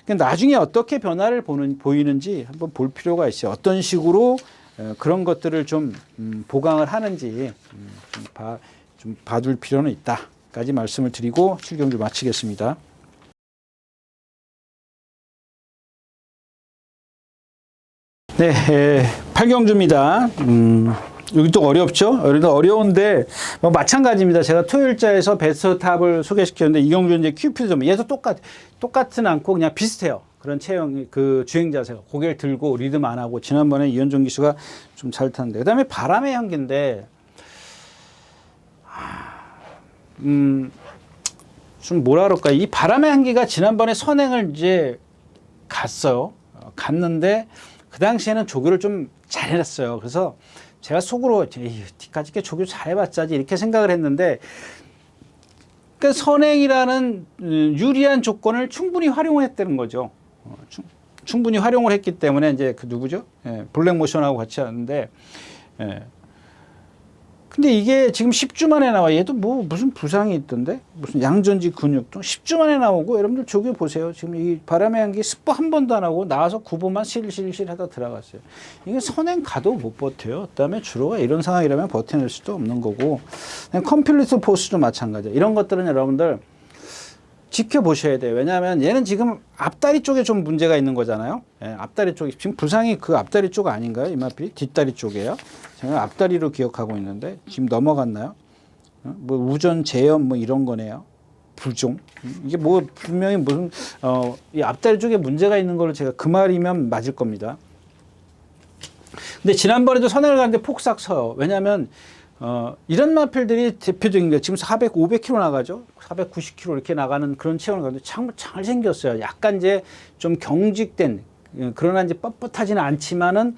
[SPEAKER 1] 나중에 어떻게 변화를 보이는지 한번 볼 필요가 있어요. 어떤 식으로 그런 것들을 좀 보강을 하는지 좀 봐둘 필요는 있다까지 말씀을 드리고 실경주 마치겠습니다. 네, 8경주입니다. 여기 또 어렵죠? 어려운데, 뭐 마찬가지입니다. 제가 토요일자에서 베스트 탑을 소개시켰는데, 이경주 이제 큐피드 점, 얘도 똑같진 않고 그냥 비슷해요. 그런 체형, 그 주행 자세가. 고개를 들고 리듬 안 하고, 지난번에 이현종 기수가 좀 잘 탔는데. 그 다음에 바람의 향기인데, 좀 뭐라 그럴까. 이 바람의 향기가 지난번에 선행을 이제 갔어요. 갔는데, 그 당시에는 조교를 좀 잘해놨어요. 그래서 제가 속으로 뒤까지 조교 잘해봤자지 이렇게 생각을 했는데 그러니까 선행이라는 유리한 조건을 충분히 활용을 했다는 거죠. 충분히 활용을 했기 때문에 이제 그 누구죠? 블랙모션하고 같이 하는데 근데 이게 지금 10주 만에 나와. 얘도 뭐 무슨 부상이 있던데? 무슨 양전지 근육통 10주 만에 나오고 여러분들 조교 보세요. 지금 이 바람의 향기 스포 한 번도 안 하고 나와서 9분만 실실실 하다 들어갔어요. 이게 선행 가도 못 버텨요. 그다음에 주로가 이런 상황이라면 버텨낼 수도 없는 거고 컴플리트 포스도 마찬가지예요. 이런 것들은 여러분들 지켜보셔야 돼요. 왜냐하면 얘는 지금 앞다리 쪽에 좀 문제가 있는 거잖아요. 앞다리 쪽에 지금 부상이 그 앞다리 쪽 아닌가요? 이마필이 뒷다리 쪽이에요. 제가 앞다리로 기억하고 있는데 지금 넘어갔나요? 뭐 우전 재염 뭐 이런 거네요. 불종 이게 뭐 분명히 무슨 이 앞다리 쪽에 문제가 있는 거를 제가 그 말이면 맞을 겁니다. 근데 지난번에도 선행을 갔는데 폭삭 서요. 왜냐하면 이런 마필들이 대표적인 게 지금 500km 나가죠. 490km 이렇게 나가는 그런 체형을 가는데 참 잘생겼어요. 약간 이제 좀 경직된 그러나 이제 뻣뻣하지는 않지만은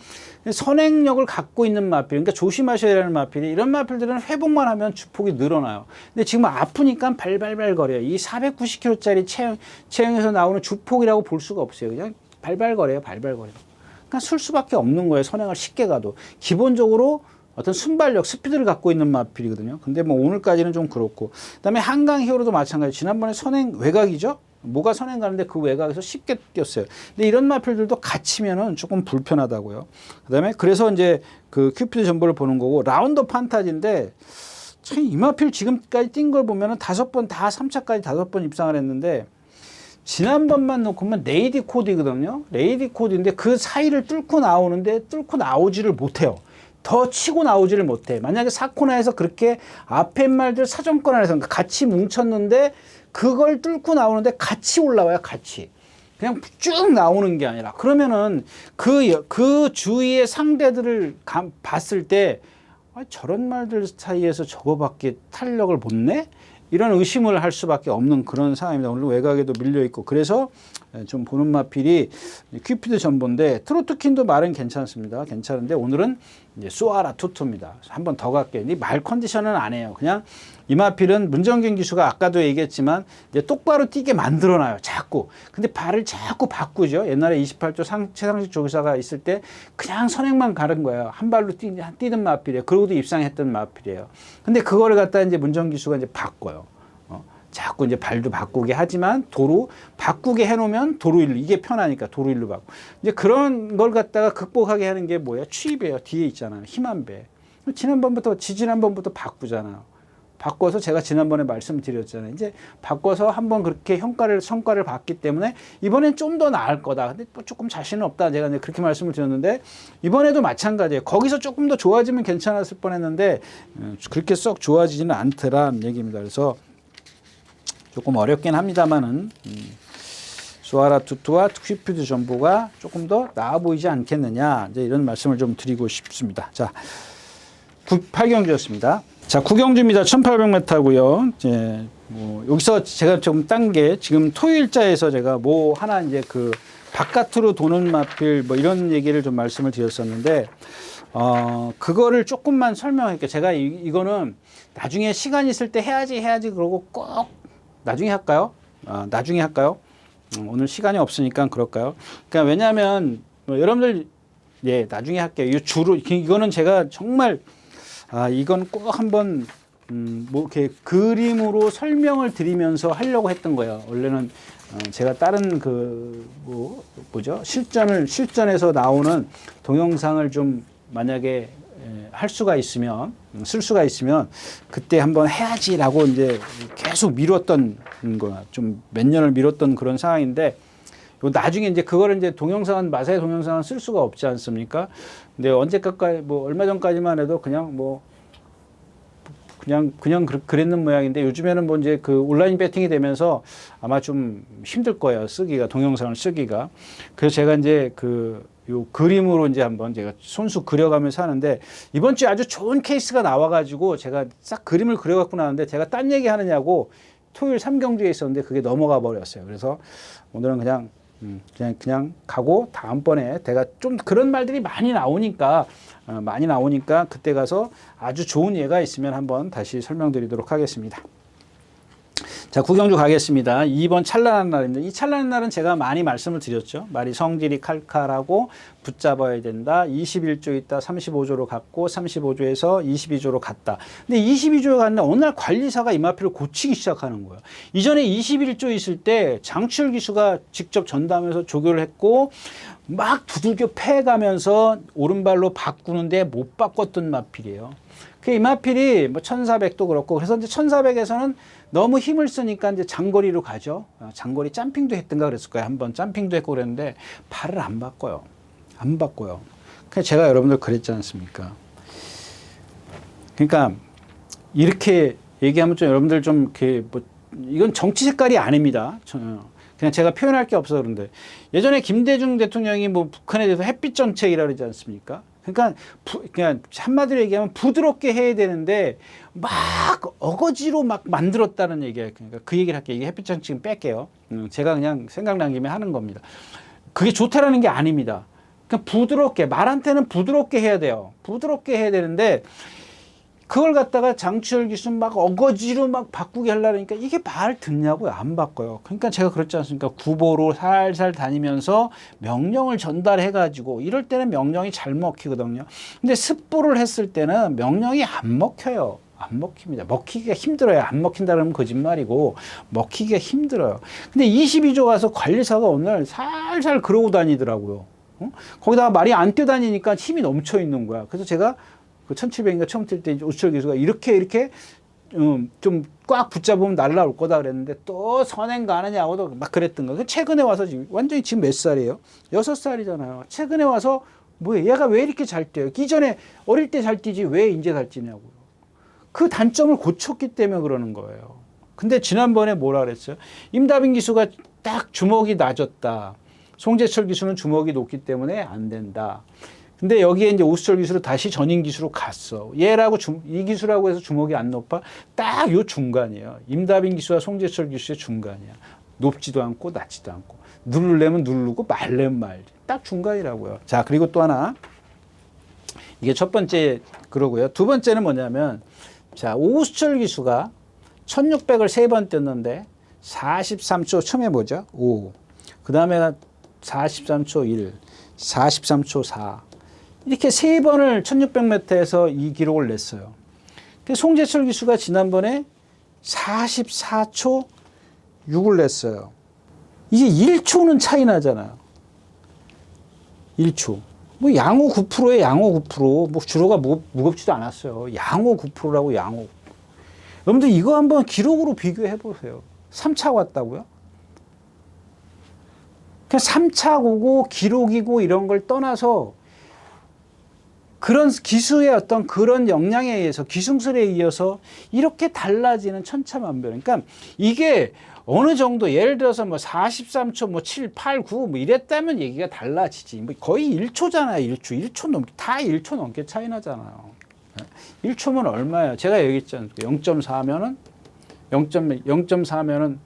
[SPEAKER 1] 선행력을 갖고 있는 마필. 그러니까 조심하셔야 하는 마필이 이런 마필들은 회복만 하면 주폭이 늘어나요. 근데 지금 아프니까 발발발 거려요. 이 490km짜리 체형에서 나오는 주폭이라고 볼 수가 없어요. 그냥 발발거려요. 발발거려요. 그러니까 쓸 수밖에 없는 거예요. 선행을 쉽게 가도. 기본적으로 어떤 순발력, 스피드를 갖고 있는 마필이거든요. 근데 뭐 오늘까지는 좀 그렇고. 그 다음에 한강 히어로도 마찬가지. 지난번에 선행 외곽이죠? 뭐가 선행 가는데 그 외곽에서 쉽게 뛰었어요. 근데 이런 마필들도 갇히면은 조금 불편하다고요. 그 다음에 그래서 이제 그 큐피드 전보를 보는 거고, 라운드 판타지인데 참 이마필 지금까지 뛴 걸 보면은 5번 다 3차까지 5번 입상을 했는데 지난번만 놓고 보면 레이디 코드거든요. 레이디 코드인데 그 사이를 뚫고 나오는데 뚫고 나오지를 못해요. 더 치고 나오지를 못해. 만약에 4코너에서 그렇게 앞에 말들 사정권 안에서 같이 뭉쳤는데 그걸 뚫고 나오는데 같이 올라와요. 같이. 그냥 쭉 나오는 게 아니라 그러면은 그 주위의 상대들을 봤을 때 저런 말들 사이에서 저거밖에 탄력을 못 내? 이런 의심을 할 수밖에 없는 그런 상황입니다. 오늘 외곽에도 밀려있고. 그래서 좀 보는 마필이 큐피드 전보인데 트로트킨도 말은 괜찮습니다. 괜찮은데 오늘은 이제 수아라 투투입니다. 한 번 더 갈게요. 이 말 컨디션은 안 해요. 그냥 이마필은 문정균 기수가 아까도 얘기했지만 이제 똑바로 뛰게 만들어놔요. 자꾸. 근데 발을 자꾸 바꾸죠. 옛날에 28조 최상식 조교사가 있을 때 그냥 선행만 가는 거예요. 한 발로 뛰는 마필이에요. 그러고도 입상했던 마필이에요. 근데 그거를 갖다 이제 문정균 기수가 이제 바꿔요. 자꾸 이제 발도 바꾸게 하지만 도로 바꾸게 해놓으면 도로 일로 이게 편하니까 도로 일로 바꾸. 이제 그런 걸 갖다가 극복하게 하는 게 뭐예요? 추입이에요. 뒤에 있잖아요. 힘한 배. 지난번부터 바꾸잖아요. 바꿔서 제가 지난번에 말씀드렸잖아요. 이제 바꿔서 한번 그렇게 성과를 봤기 때문에 이번엔 좀 더 나을 거다. 근데 또 조금 자신은 없다. 제가 이제 그렇게 말씀을 드렸는데 이번에도 마찬가지예요. 거기서 조금 더 좋아지면 괜찮았을 뻔했는데 그렇게 썩 좋아지지는 않더라는 얘기입니다. 그래서 조금 어렵긴 합니다만은 수아라 투투와 큐피드 전보가 조금 더 나아 보이지 않겠느냐 이제 이런 말씀을 좀 드리고 싶습니다. 자, 8경주였습니다. 자, 9경주입니다. 1800m고요. 이제 뭐 여기서 제가 좀 딴 게 지금 토요일자에서 제가 뭐 하나 이제 그 바깥으로 도는 마필 뭐 이런 얘기를 좀 말씀을 드렸었는데 그거를 조금만 설명할게요. 제가 이거는 나중에 시간 있을 때 해야지 그러고 꼭 나중에 할까요? 나중에 할까요? 오늘 시간이 없으니까 그럴까요? 그러니까 왜냐하면 뭐 여러분들 예 나중에 할게요. 이거는 제가 정말 이건 꼭 한번 뭐 이렇게 그림으로 설명을 드리면서 하려고 했던 거예요. 원래는 제가 다른 실전에서 나오는 동영상을 좀 만약에 할 수가 있으면 쓸 수가 있으면 그때 한번 해야지라고 이제 계속 미뤘던 거야. 좀 몇 년을 미뤘던 그런 상황인데 나중에 이제 그거를 이제 마사의 동영상은 쓸 수가 없지 않습니까? 근데 언제까지 뭐 얼마 전까지만 해도 그냥 그랬는 모양인데 요즘에는 뭐 이제 그 온라인 배팅이 되면서 아마 좀 힘들 거예요. 동영상을 쓰기가. 그래서 제가 이제 요 그림으로 이제 한번 제가 손수 그려가면서 하는데 이번 주에 아주 좋은 케이스가 나와가지고 제가 싹 그림을 그려갖고 나왔는데 제가 딴 얘기 하느냐고 토요일 3경주에 있었는데 그게 넘어가 버렸어요. 그래서 오늘은 그냥 가고 다음번에 제가 좀 그런 말들이 많이 나오니까 그때 가서 아주 좋은 예가 있으면 한번 다시 설명드리도록 하겠습니다. 자, 9경주 가겠습니다. 2번 찬란한 날입니다. 이 찬란한 날은 제가 많이 말씀을 드렸죠. 말이 성질이 칼칼하고 붙잡아야 된다. 21조 있다 35조로 갔고 35조에서 22조로 갔다. 근데 22조에 갔는데 어느 날 관리사가 이마필을 고치기 시작하는 거예요. 이전에 21조 있을 때 장치열 기수가 직접 전담해서 조교를 했고 막 두들겨 패가면서 오른발로 바꾸는데 못 바꿨던 마필이에요. 그 이마필이 뭐 1400도 그렇고 그래서 이제 1400에서는 너무 힘을 쓰니까 이제 장거리로 가죠. 장거리 점핑도 했던가 그랬을 거예요. 한번 점핑도 했고 그랬는데 발을 안 바꿔요. 그냥 제가 여러분들 그랬지 않습니까? 그러니까 이렇게 얘기하면 좀 여러분들 좀 이렇게 뭐 이건 정치 색깔이 아닙니다. 그냥 제가 표현할 게 없어서 그런데 예전에 김대중 대통령이 뭐 북한에 대해서 햇빛 정책이라 그러지 않습니까? 그러니까 그냥 한마디로 얘기하면 부드럽게 해야 되는데 막 어거지로 막 만들었다는 얘기예요. 그러니까 그 얘기를 할게요. 이게 햇빛 정책은 뺄게요. 제가 그냥 생각난 김에 하는 겁니다. 그게 좋다라는 게 아닙니다. 그냥 부드럽게 말한테는 부드럽게 해야 돼요. 부드럽게 해야 되는데 그걸 갖다가 장치열 기수 막 어거지로 막 바꾸게 하려니까 이게 말 듣냐고요. 안 바꿔요. 그러니까 제가 그렇지 않습니까? 구보로 살살 다니면서 명령을 전달해 가지고 이럴 때는 명령이 잘 먹히거든요. 근데 습보를 했을 때는 명령이 안 먹혀요. 안 먹힙니다. 먹히기가 힘들어요. 안 먹힌다 그러면 거짓말이고 먹히기가 힘들어요. 근데 22조 가서 관리사가 오늘 살살 그러고 다니더라고요. 거기다가 말이 안 뛰어다니니까 힘이 넘쳐 있는 거야. 그래서 제가 그 1700인가 처음 뛸 때 우수철 기수가 이렇게 좀 꽉 붙잡으면 날라올 거다 그랬는데 또 선행 가느냐고도 막 그랬던 거예요. 최근에 와서 지금 완전히 지금 몇 살이에요? 6살이잖아요. 최근에 와서 뭐야 얘가 왜 이렇게 잘 뛰어요? 이전에 어릴 때 잘 뛰지 왜 이제 잘 뛰냐고요. 그 단점을 고쳤기 때문에 그러는 거예요. 근데 지난번에 뭐라 그랬어요? 임다빈 기수가 딱 주먹이 낮았다. 송재철 기수는 주먹이 높기 때문에 안 된다. 근데 여기에 이제 우수철 기수로 다시 전인 기수로 갔어. 얘라고 이 기수라고 해서 주먹이 안 높아? 딱 요 중간이에요. 임다빈 기수와 송재철 기수의 중간이야. 높지도 않고 낮지도 않고. 누르려면 누르고 말려면 말지. 딱 중간이라고요. 자, 그리고 또 하나. 이게 첫 번째 그러고요. 두 번째는 뭐냐면 자, 오수철 기수가 1600을 3번 뛰었는데 43초 처음에 뭐죠? 5. 그다음에 43초 1, 43초 4. 이렇게 3번을 1600m에서 이 기록을 냈어요. 근데 송재철 기수가 지난번에 44초 6을 냈어요. 이게 1초는 차이 나잖아요. 1초. 뭐 양호 9%에 양호 9%. 뭐 주로가 무겁지도 않았어요. 양호 9%라고 양호. 여러분들 이거 한번 기록으로 비교해 보세요. 3차 왔다고요? 그냥 3차고 기록이고 이런 걸 떠나서 그런 기수의 어떤 그런 역량에 의해서 기술에 이어서 이렇게 달라지는 천차만별. 그러니까 이게 어느 정도 예를 들어서 뭐 43초 뭐 7, 8, 9 뭐 이랬다면 얘기가 달라지지. 뭐 거의 1초잖아요. 1초 넘게 다 1초 넘게 차이 나잖아요. 1초면 얼마예요? 제가 얘기했잖아요. 0.4면은 0.4면은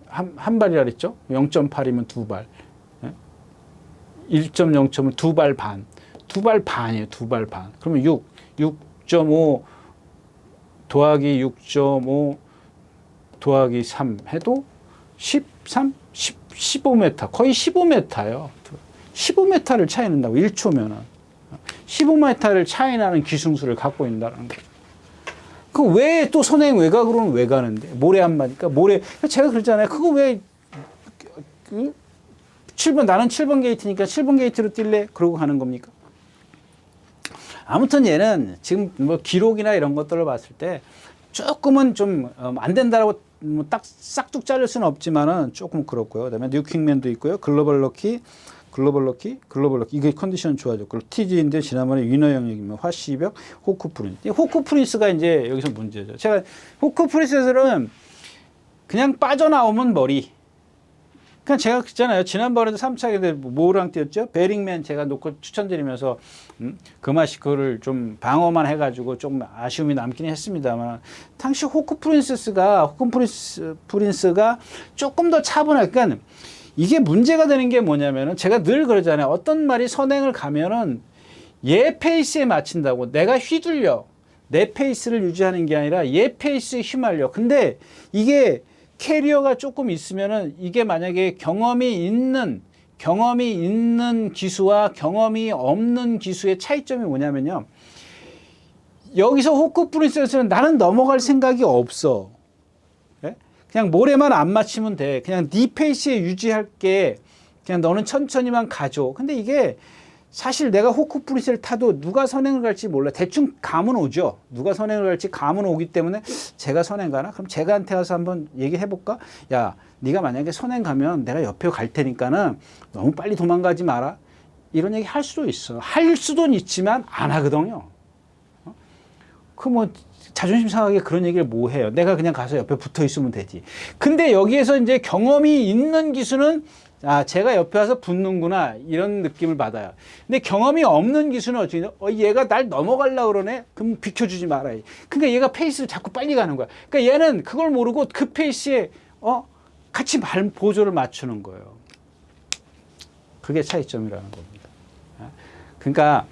[SPEAKER 1] 한 발이라 그랬죠? 0.8이면 두 발. 1.0초면 두 발 반. 두 발 반이에요. 두 발 반. 그러면 6.5 더하기 6.5 더하기 3 해도 13, 15m. 거의 15m예요. 15m를 차이 난다고 1초면은. 15m를 차이 나는 기승수를 갖고 있다는 거예요. 그 왜 또 선행 외곽으로는 왜 가는데? 모래 안 맞으니까 모래. 제가 그랬잖아요. 그거 왜 7번 나는 7번 게이트니까 7번 게이트로 뛸래? 그러고 가는 겁니까? 아무튼 얘는 지금 뭐 기록이나 이런 것들을 봤을 때 조금은 좀 안 된다라고 뭐 딱 싹둑 자를 수는 없지만은 조금 그렇고요. 그다음에 뉴킹맨도 있고요. 글로벌 럭키 이게 컨디션 좋아졌고 TG인데 지난번에 위너 영역이면 화시벽 호크 프린스. 호크 프린스가 이제 여기서 문제죠. 제가 호크 프린스에서는 그냥 빠져나오면 머리. 그냥 제가 그랬잖아요. 지난번에도 3차에 뭐랑 뛰었죠? 베링맨 제가 놓고 추천드리면서 그 맛이 그거를 좀 방어만 해가지고 좀 아쉬움이 남긴 했습니다만 당시 호크 프린스가 조금 더 차분하게 그러니까 이게 문제가 되는 게 뭐냐면은 제가 늘 그러잖아요. 어떤 말이 선행을 가면은 얘 페이스에 맞춘다고 내가 휘둘려 내 페이스를 유지하는 게 아니라 얘 페이스에 휘말려. 근데 이게 캐리어가 조금 있으면은 이게 만약에 경험이 있는 기수와 경험이 없는 기수의 차이점이 뭐냐면요. 여기서 호크 프린스에서는 나는 넘어갈 생각이 없어. 네? 그냥 모래만 안 맞추면 돼. 그냥 네 페이스에 유지할게. 그냥 너는 천천히만 가줘. 근데 이게 사실 내가 호크 프린스를 타도 누가 선행을 갈지 몰라. 대충 감은 오죠. 누가 선행을 갈지 감은 오기 때문에 제가 선행 가나? 그럼 제가한테 가서 한번 얘기해 볼까? 야, 네가 만약에 선행 가면 내가 옆에 갈 테니까는 너무 빨리 도망가지 마라. 이런 얘기 할 수도 있어. 할 수도 있지만 안 하거든요. 그 뭐 자존심 상하게 그런 얘기를 뭐 해요. 내가 그냥 가서 옆에 붙어 있으면 되지. 근데 여기에서 이제 경험이 있는 기수는 아, 제가 옆에 와서 붙는구나. 이런 느낌을 받아요. 근데 경험이 없는 기수는 어찌, 얘가 날 넘어가려고 그러네? 그럼 비켜주지 말아야지. 그러니까 얘가 페이스를 자꾸 빨리 가는 거야. 그러니까 얘는 그걸 모르고 그 페이스에, 같이 보조를 맞추는 거예요. 그게 차이점이라는 겁니다. 그러니까,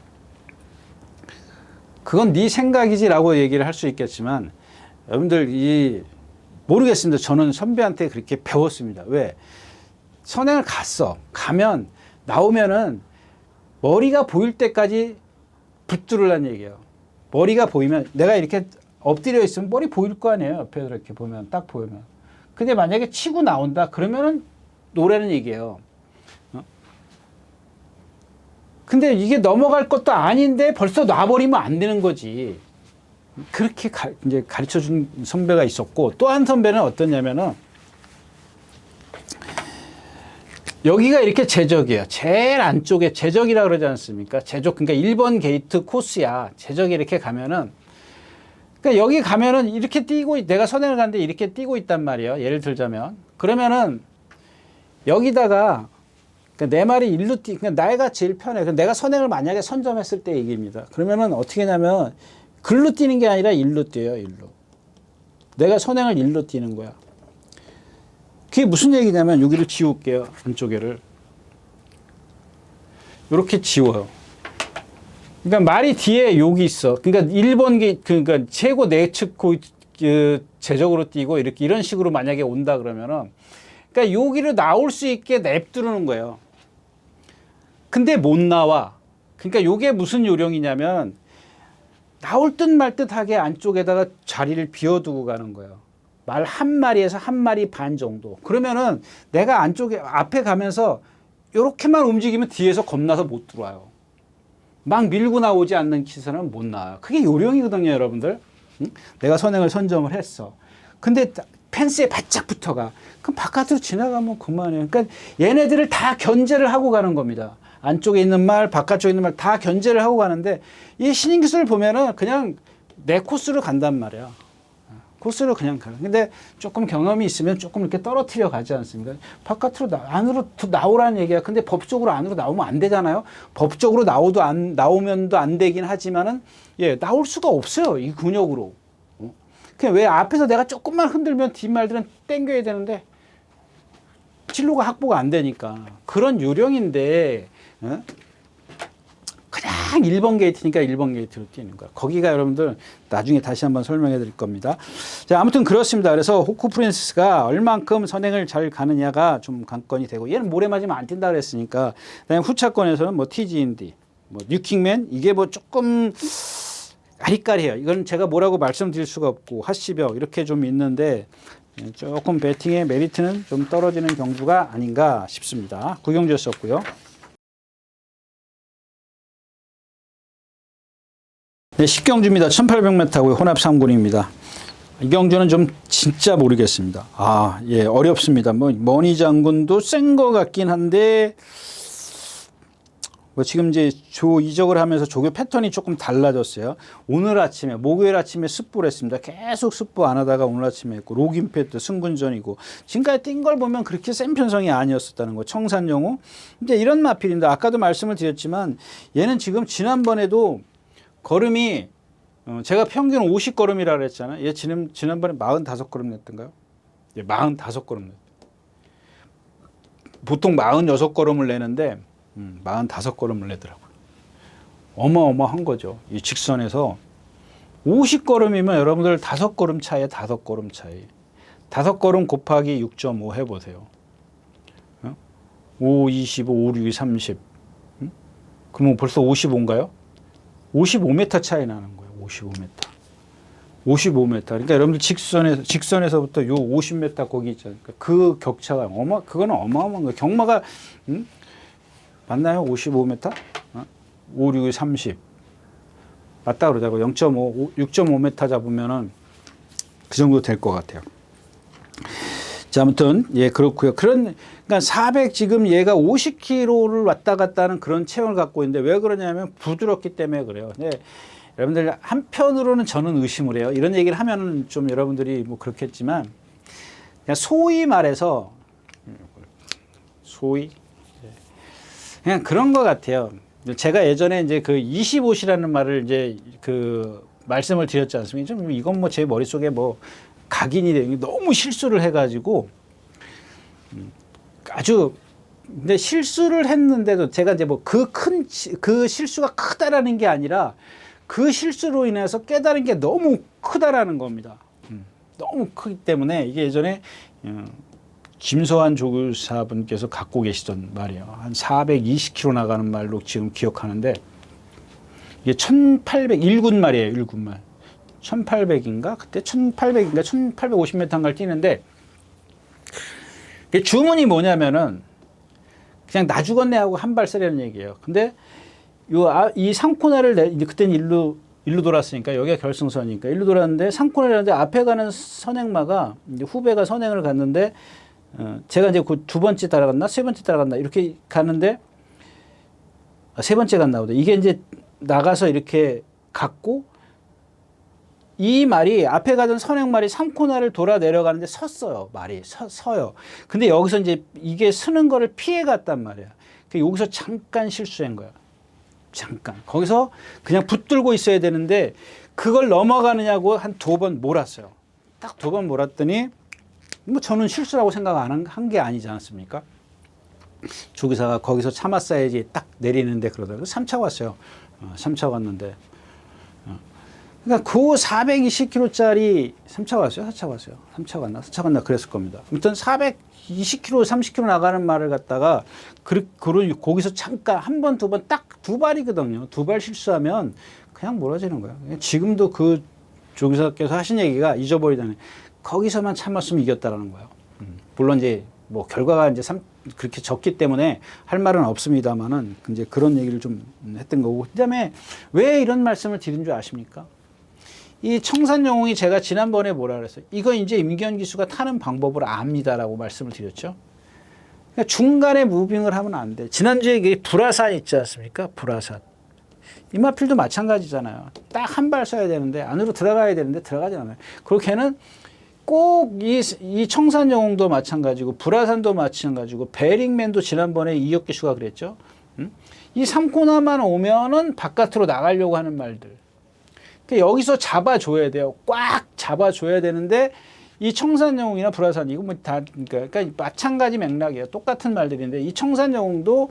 [SPEAKER 1] 그건 네 생각이지라고 얘기를 할 수 있겠지만, 여러분들, 모르겠습니다. 저는 선배한테 그렇게 배웠습니다. 왜? 선행을 가면 나오면은 머리가 보일 때까지 붙들으라는 얘기예요. 머리가 보이면 내가 이렇게 엎드려 있으면 머리 보일 거 아니에요. 옆에 이렇게 보면 딱 보이면. 근데 만약에 치고 나온다 그러면은 노래는 얘기예요. 근데 이게 넘어갈 것도 아닌데 벌써 놔버리면 안 되는 거지. 그렇게 이제 가르쳐 준 선배가 있었고, 또 한 선배는 어떠냐면은, 여기가 이렇게 제적이에요. 제일 안쪽에 제적이라고 그러지 않습니까? 제적, 그러니까 1번 게이트 코스야. 제적이 이렇게 가면은, 그러니까 여기 가면은 이렇게 뛰고, 내가 선행을 가는데 이렇게 뛰고 있단 말이에요. 예를 들자면. 그러면은, 여기다가, 그러니까 내 말이 일로 그러니까 나이가 제일 편해. 내가 선행을 만약에 선점했을 때 얘기입니다. 그러면은 어떻게 하냐면, 글로 뛰는 게 아니라 일로 뛰어요, 일로. 내가 선행을 일로 뛰는 거야. 그게 무슨 얘기냐면, 여기를 지울게요, 안쪽에를. 이렇게 지워요. 그러니까 말이 뒤에 여기 있어. 그러니까 1번 그러니까 최고 내측 제적으로 뛰고 이렇게 이런 식으로 만약에 온다 그러면은, 그러니까 여기를 나올 수 있게 냅두는 거예요. 근데 못 나와. 그러니까 요게 무슨 요령이냐면, 나올 듯 말 듯하게 안쪽에다가 자리를 비워두고 가는 거예요. 말 한 마리에서 한 마리 반 정도. 그러면은 내가 안쪽에 앞에 가면서 이렇게만 움직이면 뒤에서 겁나서 못 들어와요. 막 밀고 나오지 않는 기세는 못 나와요. 그게 요령이거든요, 여러분들. 응? 내가 선행을 선점을 했어. 근데 펜스에 바짝 붙어가. 그럼 바깥으로 지나가면 그만해요. 그러니까 얘네들을 다 견제를 하고 가는 겁니다. 안쪽에 있는 말, 바깥쪽에 있는 말 다 견제를 하고 가는데, 이 신인 기술을 보면은 그냥 내 코스로 간단 말이야. 코스로 그냥 가. 근데 조금 경험이 있으면 조금 이렇게 떨어뜨려 가지 않습니까? 바깥으로 안으로 나오라는 얘기야. 근데 법적으로 안으로 나오면 안 되잖아요. 법적으로 나오면도 안 되긴 하지만은, 예, 나올 수가 없어요. 이 근육으로. 그냥 왜 앞에서 내가 조금만 흔들면 뒷말들은 땡겨야 되는데, 진로가 확보가 안 되니까. 그런 요령인데, 어? 그냥 1번 게이트니까 1번 게이트로 뛰는 거야. 거기가 여러분들 나중에 다시 한번 설명해 드릴 겁니다. 자, 아무튼 그렇습니다. 그래서 호크 프린스가 얼만큼 선행을 잘 가느냐가 좀 관건이 되고, 얘는 모래 맞으면 안 뛴다 그랬으니까, 그다음에 후차권에서는 뭐 TG인디, 뭐 뉴킹맨, 이게 뭐 조금 아리까리해요. 이건 제가 뭐라고 말씀드릴 수가 없고, 하시벽 이렇게 좀 있는데, 조금 배팅의 메리트는 좀 떨어지는 경주가 아닌가 싶습니다. 구경주였었고요. 네, 10경주입니다. 1800m고요. 혼합 3군입니다. 이 경주는 좀 진짜 모르겠습니다. 아, 예, 어렵습니다. 뭐 머니 장군도 센 거 같긴 한데, 뭐 지금 이제 이적을 하면서 조교 패턴이 조금 달라졌어요. 오늘 아침에, 목요일 아침에 습부를 했습니다. 계속 습부 안 하다가 오늘 아침에 했고, 로긴 패트 승군전이고, 지금까지 뛴 걸 보면 그렇게 센 편성이 아니었었다는 거. 청산영호. 이제 이런 마필입니다. 아까도 말씀을 드렸지만, 얘는 지금 지난번에도 걸음이, 제가 평균 50걸음이라 그랬잖아요. 얘 지난번에 45걸음 냈던가요? 예, 45걸음 냈어요. 보통 46걸음을 내는데, 45걸음을 내더라고요. 어마어마한 거죠. 이 직선에서 50걸음이면 여러분들 5걸음 차이에 5걸음 차이. 5걸음 곱하기 6.5 해보세요. 5, 25, 5, 6, 30. 그러면 벌써 55인가요? 55m 차이 나는 거예요. 55m. 55m. 그러니까 여러분들 직선에서부터 요 50m 거기 있잖아요. 그 격차가 그거는 어마어마한 거예요. 경마가, 맞나요? 55m? 5, 6, 30. 맞다 그러자고. 0.5, 6.5m 잡으면은 그 정도 될 것 같아요. 자, 아무튼, 예, 그렇고요. 그러니까 400 지금 얘가 50km를 왔다 갔다 하는 그런 체형을 갖고 있는데, 왜 그러냐면 부드럽기 때문에 그래요. 근데 여러분들 한편으로는 저는 의심을 해요. 이런 얘기를 하면은 좀 여러분들이 뭐 그렇겠지만, 그냥 소위 말해서, 그냥 그런 것 같아요. 제가 예전에 이제 그 25시라는 말을 이제 그 말씀을 드렸지 않습니까? 좀 이건 뭐 제 머릿속에 뭐 각인이 되는 게 너무 실수를 해가지고 아주, 근데 실수를 했는데도 제가 이제 뭐 그 실수가 크다라는 게 아니라 그 실수로 인해서 깨달은 게 너무 크다라는 겁니다. 너무 크기 때문에 이게 예전에 김서환 조교사분께서 갖고 계시던 말이에요. 한 420km 나가는 말로 지금 기억하는데, 이게 1800, 1군 말이에요. 1군 말. 1800인가? 그때 1800인가 1850m인가를 뛰는데, 주문이 뭐냐면은 그냥 나 죽었네 하고 한 발 쓰라는 얘기예요. 근데 이 상코나를 이제 그때는 일로 돌았으니까 여기가 결승선이니까 일로 돌았는데 상코나를 하는데 앞에 가는 선행마가 이제 후배가 선행을 갔는데 제가 이제 그 두 번째 따라갔나 세 번째 따라갔나 이렇게 가는데 세 번째 갔나 보다. 이게 이제 나가서 이렇게 갔고 이 말이 앞에 가던 선행말이 3코너를 돌아 내려가는데 섰어요. 말이 서요. 근데 여기서 이제 이게 서는 거를 피해 갔단 말이야. 여기서 잠깐 실수한 거야. 잠깐. 거기서 그냥 붙들고 있어야 되는데 그걸 넘어가느냐고 한 두 번 몰았어요. 딱 두 번 몰았더니 뭐 저는 실수라고 생각 안 한 게 아니지 않습니까? 조기사가 거기서 참았어야지 딱 내리는데 그러더라고요. 3차 왔어요. 3차 왔는데. 그러니까 그 420km짜리 3차 왔어요? 4차 왔어요? 3차 갔나? 4차 갔나? 그랬을 겁니다. 아무튼 420km, 30km 나가는 말을 갖다가 거기서 잠깐 한 번, 두 번 딱 두 발이거든요. 두 발 실수하면 그냥 몰아지는 거예요. 지금도 그 조기사께서 하신 얘기가 잊어버리다니 거기서만 참았으면 이겼다라는 거예요. 물론 이제 뭐 결과가 이제 그렇게 적기 때문에 할 말은 없습니다만은 이제 그런 얘기를 좀 했던 거고. 그다음에 왜 이런 말씀을 드린 줄 아십니까? 이 청산영웅이 제가 지난번에 뭐라 그랬어요? 이거 이제 임기현 기수가 타는 방법을 압니다라고 말씀을 드렸죠. 그러니까 중간에 무빙을 하면 안 돼. 지난주에 불화산 있지 않습니까? 불화산. 이마필도 마찬가지잖아요. 딱 한 발 써야 되는데 안으로 들어가야 되는데 들어가지 않아요. 그렇게는 꼭 이 청산영웅도 마찬가지고 불화산도 마찬가지고 베링맨도 지난번에 이혁 기수가 그랬죠. 이 3코너만 오면은 바깥으로 나가려고 하는 말들. 그러니까 여기서 잡아줘야 돼요. 꽉 잡아줘야 되는데 이 청산영웅이나 불화산 이거 뭐 다 그러니까 마찬가지 맥락이에요. 똑같은 말들인데 이 청산영웅도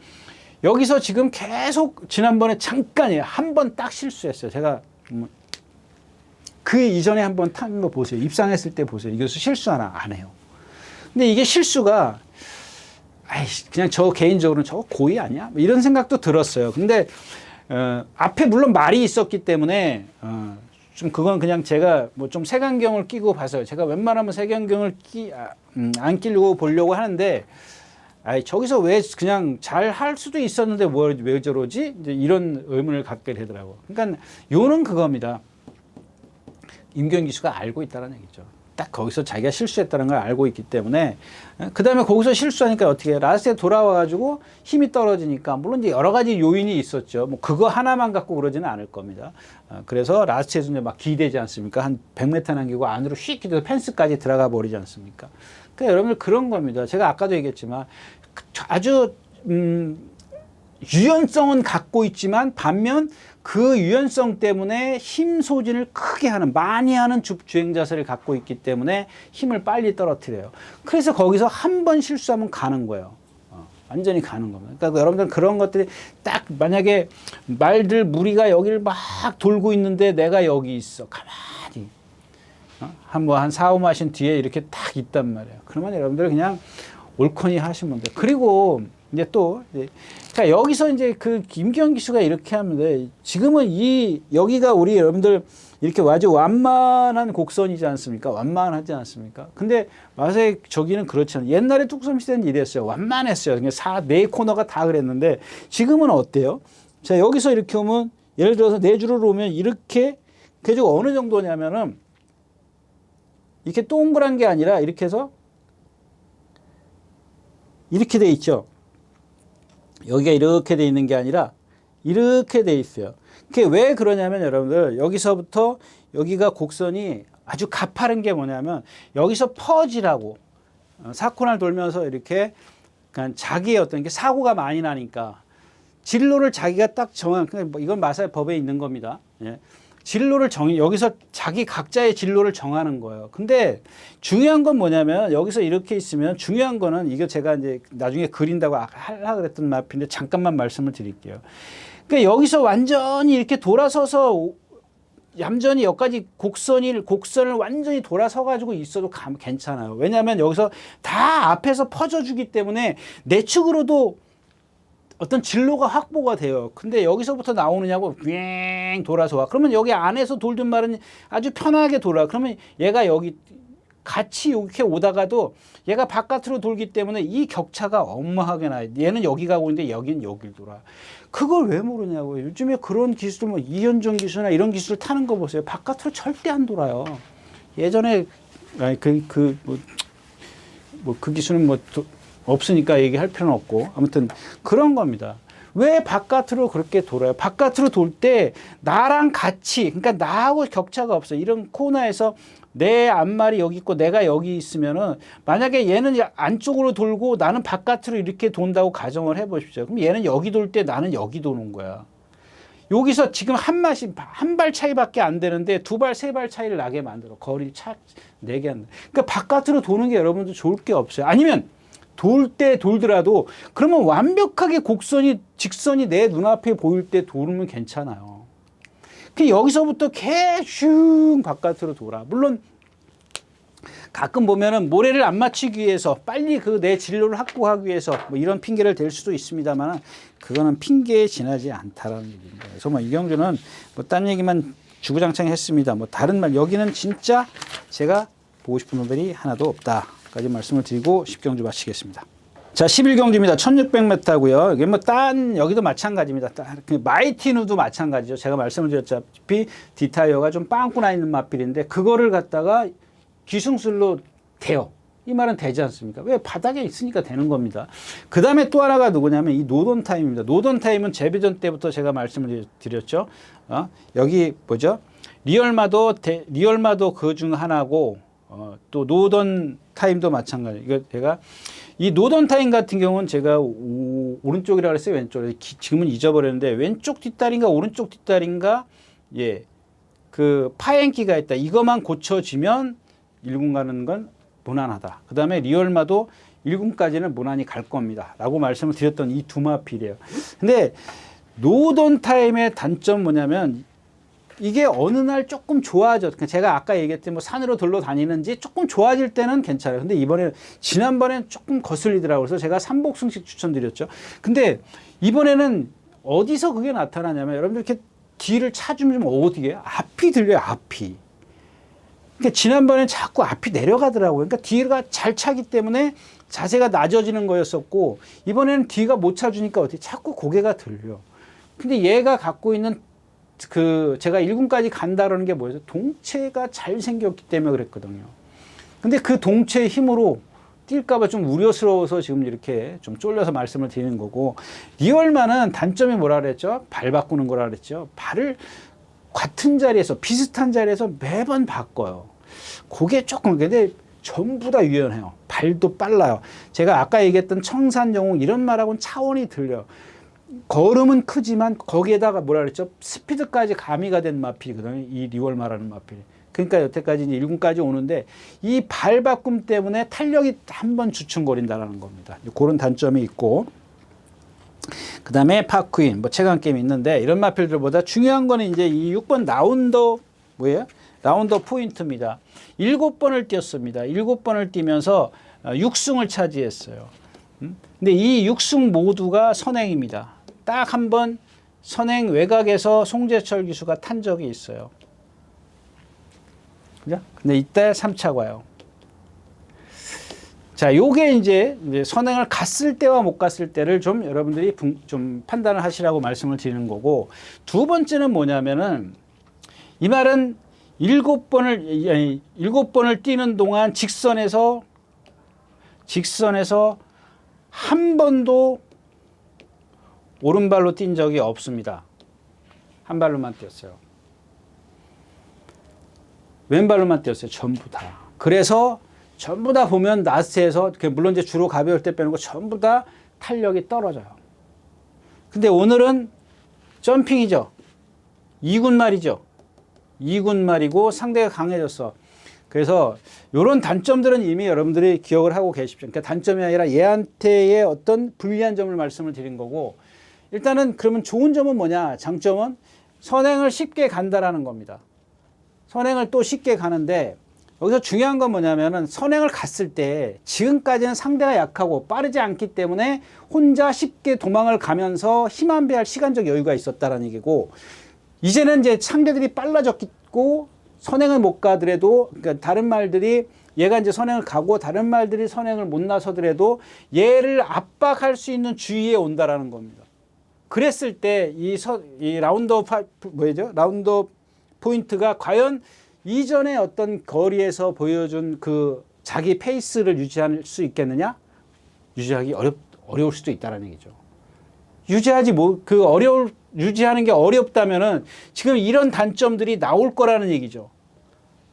[SPEAKER 1] 여기서 지금 계속 지난번에 잠깐이에요. 한 번 딱 실수했어요. 제가 그 이전에 한번 탄 거 보세요. 입상했을 때 보세요. 이것을 실수 하나 안 해요. 근데 이게 실수가 그냥 저 개인적으로는 저거 고의 아니야? 이런 생각도 들었어요. 근데 앞에 물론 말이 있었기 때문에 좀 그건 그냥 제가 뭐 좀 색안경을 끼고 봐서요. 제가 웬만하면 색안경을 안 끼려고 보려고 하는데 저기서 왜 그냥 잘 할 수도 있었는데 왜 저러지? 이제 이런 의문을 갖게 되더라고. 그러니까 요는 그겁니다. 임기현 기수가 알고 있다는 얘기죠. 딱 거기서 자기가 실수했다는 걸 알고 있기 때문에 그 다음에 거기서 실수하니까 어떻게 해요? 라스트에 돌아와가지고 힘이 떨어지니까 물론 이제 여러 가지 요인이 있었죠. 뭐 그거 하나만 갖고 그러지는 않을 겁니다. 그래서 라스트에서 이제 막 기대지 않습니까? 한 100m 남기고 안으로 휙 기대서 펜스까지 들어가 버리지 않습니까? 그러니까 여러분들 그런 겁니다. 제가 아까도 얘기했지만 아주 유연성은 갖고 있지만 반면 그 유연성 때문에 힘 소진을 크게 하는 많이 하는 주행 자세를 갖고 있기 때문에 힘을 빨리 떨어뜨려요. 그래서 거기서 한 번 실수하면 가는 거예요. 완전히 가는 겁니다. 그러니까 여러분들 그런 것들이 딱 만약에 말들 무리가 여기를 막 돌고 있는데 내가 여기 있어. 가만히. 한 4, 5마신 뒤에 이렇게 딱 있단 말이에요. 그러면 여러분들 그냥 올커니 하시면 돼요. 그리고 이제 또, 그러니까 여기서 이제 그 임기현 기수가 이렇게 하면 지금은 여기가 우리 여러분들 이렇게 아주 완만한 곡선이지 않습니까? 완만하지 않습니까? 근데 마사의 저기는 그렇지 않아요. 옛날에 뚝섬 시대는 이랬어요. 완만했어요. 그러니까 4코너가 다 그랬는데 지금은 어때요? 자, 여기서 이렇게 오면 예를 들어서 4줄을 오면 이렇게 계속 어느 정도냐면은 이렇게 동그란 게 아니라 이렇게 해서 이렇게 돼 있죠. 여기가 이렇게 돼 있는 게 아니라 이렇게 돼 있어요. 그게 왜 그러냐면 여러분들 여기서부터 여기가 곡선이 아주 가파른 게 뭐냐면 여기서 퍼지라고 4코너를 돌면서 이렇게 그러니까 자기의 어떤 게 사고가 많이 나니까 진로를 자기가 딱 정한 이건 마사의 법에 있는 겁니다. 예. 진로를 여기서 자기 각자의 진로를 정하는 거예요. 근데 중요한 건 뭐냐면 여기서 이렇게 있으면 중요한 거는 이거 제가 이제 나중에 그린다고 하려고 그랬던 마피인데 잠깐만 말씀을 드릴게요. 그러니까 여기서 완전히 이렇게 돌아서서 얌전히 여기까지 곡선을 완전히 돌아서 가지고 있어도 괜찮아요. 왜냐하면 여기서 다 앞에서 퍼져주기 때문에 내측으로도 어떤 진로가 확보가 돼요. 근데 여기서부터 나오느냐고 윙 돌아서 와. 그러면 여기 안에서 돌든 말은 아주 편하게 돌아. 그러면 얘가 여기 같이 이렇게 오다가도 얘가 바깥으로 돌기 때문에 이 격차가 어마하게 나요. 얘는 여기 가고 있는데 여긴 여길 돌아. 그걸 왜 모르냐고요. 요즘에 그런 기술, 뭐 이현종 기술이나 이런 기술 타는 거 보세요. 바깥으로 절대 안 돌아요. 예전에 그 기술은 없으니까 얘기할 필요는 없고 아무튼 그런 겁니다. 왜 바깥으로 그렇게 돌아요? 바깥으로 돌 때 나랑 같이, 그러니까 나하고 격차가 없어요. 이런 코너에서 내 앞말이 여기 있고 내가 여기 있으면은 만약에 얘는 안쪽으로 돌고 나는 바깥으로 이렇게 돈다고 가정을 해 보십시오. 그럼 얘는 여기 돌 때 나는 여기 도는 거야. 여기서 지금 한 발 차이밖에 안 되는데 두 발, 세 발 차이를 나게 만들어. 거리 내게 한다. 그러니까 바깥으로 도는 게 여러분들 좋을 게 없어요. 아니면 돌 때 돌더라도 그러면 완벽하게 직선이 내 눈앞에 보일 때 돌으면 괜찮아요. 여기서부터 계속 바깥으로 돌아. 물론 가끔 보면은 모래를 안 맞추기 위해서 빨리 내 진로를 확보하기 위해서 뭐 이런 핑계를 댈 수도 있습니다만 그거는 핑계에 지나지 않다라는 얘기입니다. 그래서 뭐 이경주는 뭐 딴 얘기만 주구장창 했습니다. 뭐 다른 말 여기는 진짜 제가 보고 싶은 놈들이 하나도 없다까지 말씀을 드리고 10경주 마치겠습니다. 자, 11경주입니다. 1600m고요. 이게 뭐 여기도 마찬가지입니다. 마이티누도 마찬가지죠. 제가 말씀을 드렸다시피 디타이어가 좀 빵꾸 나 있는 마필인데 그거를 갖다가 기승술로 돼요. 이 말은 되지 않습니까? 왜? 바닥에 있으니까 되는 겁니다. 그 다음에 또 하나가 누구냐면 이 노던 타임입니다. 노던 타임은 재배전 때부터 제가 말씀을 드렸죠. 여기 뭐죠? 리얼마도 그 중 하나고 또 노던 타임도 마찬가지. 이거 제가 이 노던 타임 같은 경우는 제가 오른쪽이라 그랬어요, 왼쪽. 지금은 잊어버렸는데 왼쪽 뒷다리인가 오른쪽 뒷다리인가 그 파행기가 있다. 이것만 고쳐지면 1군 가는 건 무난하다. 그 다음에 리얼마도 1군까지는 무난히 갈 겁니다. 라고 말씀을 드렸던 이 두 마필이에요. 근데 노던 타임의 단점 뭐냐면 이게 어느 날 조금 좋아져. 제가 아까 얘기했듯이 뭐 산으로 돌러 다니는지 조금 좋아질 때는 괜찮아요. 근데 지난번엔 조금 거슬리더라고요. 그래서 제가 삼복승식 추천드렸죠. 근데 이번에는 어디서 그게 나타나냐면 여러분들 이렇게 뒤를 차주면 어디게? 앞이 들려요, 앞이. 그러니까 지난번엔 자꾸 앞이 내려가더라고요. 그러니까 뒤가 잘 차기 때문에 자세가 낮아지는 거였었고 이번에는 뒤가 못 차주니까 어떻게 자꾸 고개가 들려. 근데 얘가 갖고 있는 제가 1군까지 간다라는 게 뭐예요? 동체가 잘 생겼기 때문에 그랬거든요. 근데 그 동체의 힘으로 뛸까봐 좀 우려스러워서 지금 이렇게 좀 쫄려서 말씀을 드리는 거고, 리얼만은 단점이 뭐라 그랬죠? 발 바꾸는 거라 그랬죠? 발을 같은 자리에서, 비슷한 자리에서 매번 바꿔요. 그게 조금, 근데 전부 다 유연해요. 발도 빨라요. 제가 아까 얘기했던 청산영웅 이런 말하고는 차원이 들려요. 걸음은 크지만 거기에다가 뭐라 그랬죠? 스피드까지 가미가 된 마필이거든요. 이 리월마라는 마필. 그러니까 여태까지 이제 1군까지 오는데 이 발 바꿈 때문에 탄력이 한번 주춤거린다라는 겁니다. 그런 단점이 있고, 그 다음에 파크인, 뭐 최강 게임이 있는데 이런 마필들보다 중요한 거는 이제 이 6번 라운더 포인트입니다. 7번을 뛰었습니다. 7번을 뛰면서 6승을 차지했어요. 근데 이 6승 모두가 선행입니다. 딱 한 번 선행 외곽에서 송재철 기수가 탄 적이 있어요. 그죠? 근데 이때 3차 과요. 자, 요게 이제 선행을 갔을 때와 못 갔을 때를 좀 여러분들이 좀 판단을 하시라고 말씀을 드리는 거고, 두 번째는 뭐냐면은 이 말은 7번을 뛰는 동안 직선에서 한 번도 오른발로 뛴 적이 없습니다. 한 발로만 뛰었어요. 왼발로만 뛰었어요. 전부 다. 그래서 전부 다 보면 라스트에서, 물론 이제 주로 가벼울 때 빼는 거 전부 다 탄력이 떨어져요. 근데 오늘은 점핑이죠. 2군 말이죠. 2군 말이고 상대가 강해졌어. 그래서 이런 단점들은 이미 여러분들이 기억을 하고 계십시오. 그러니까 단점이 아니라 얘한테의 어떤 불리한 점을 말씀을 드린 거고, 일단은 그러면 좋은 점은 뭐냐? 장점은 선행을 쉽게 간다라는 겁니다. 선행을 또 쉽게 가는데 여기서 중요한 건 뭐냐면은 선행을 갔을 때 지금까지는 상대가 약하고 빠르지 않기 때문에 혼자 쉽게 도망을 가면서 힘 안배할 시간적 여유가 있었다라는 얘기고, 이제는 이제 상대들이 빨라졌고 선행을 못 가더라도, 그러니까 다른 말들이 얘가 이제 선행을 가고 다른 말들이 선행을 못 나서더라도 얘를 압박할 수 있는 주위에 온다라는 겁니다. 그랬을 때 이 라운드업 뭐죠? 라운드업 포인트가 과연 이전에 어떤 거리에서 보여준 그 자기 페이스를 유지할 수 있겠느냐? 유지하기 어려울 수도 있다는 얘기죠. 유지하는 게 어렵다면은 지금 이런 단점들이 나올 거라는 얘기죠.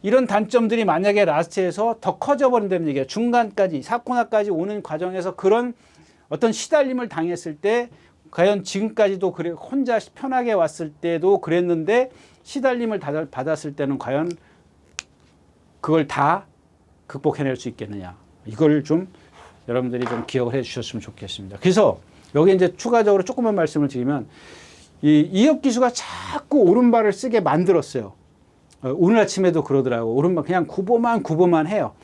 [SPEAKER 1] 이런 단점들이 만약에 라스트에서 더 커져 버린다는 얘기예요. 중간까지, 사코나까지 오는 과정에서 그런 어떤 시달림을 당했을 때 과연 지금까지도 그래, 혼자 편하게 왔을 때도 그랬는데 시달림을 받았을 때는 과연 그걸 다 극복해낼 수 있겠느냐. 이걸 좀 여러분들이 좀 기억을 해 주셨으면 좋겠습니다. 그래서 여기 이제 추가적으로 조금만 말씀을 드리면 이혁 기수가 자꾸 오른발을 쓰게 만들었어요. 오늘 아침에도 그러더라고. 오른발 그냥 구보만 해요.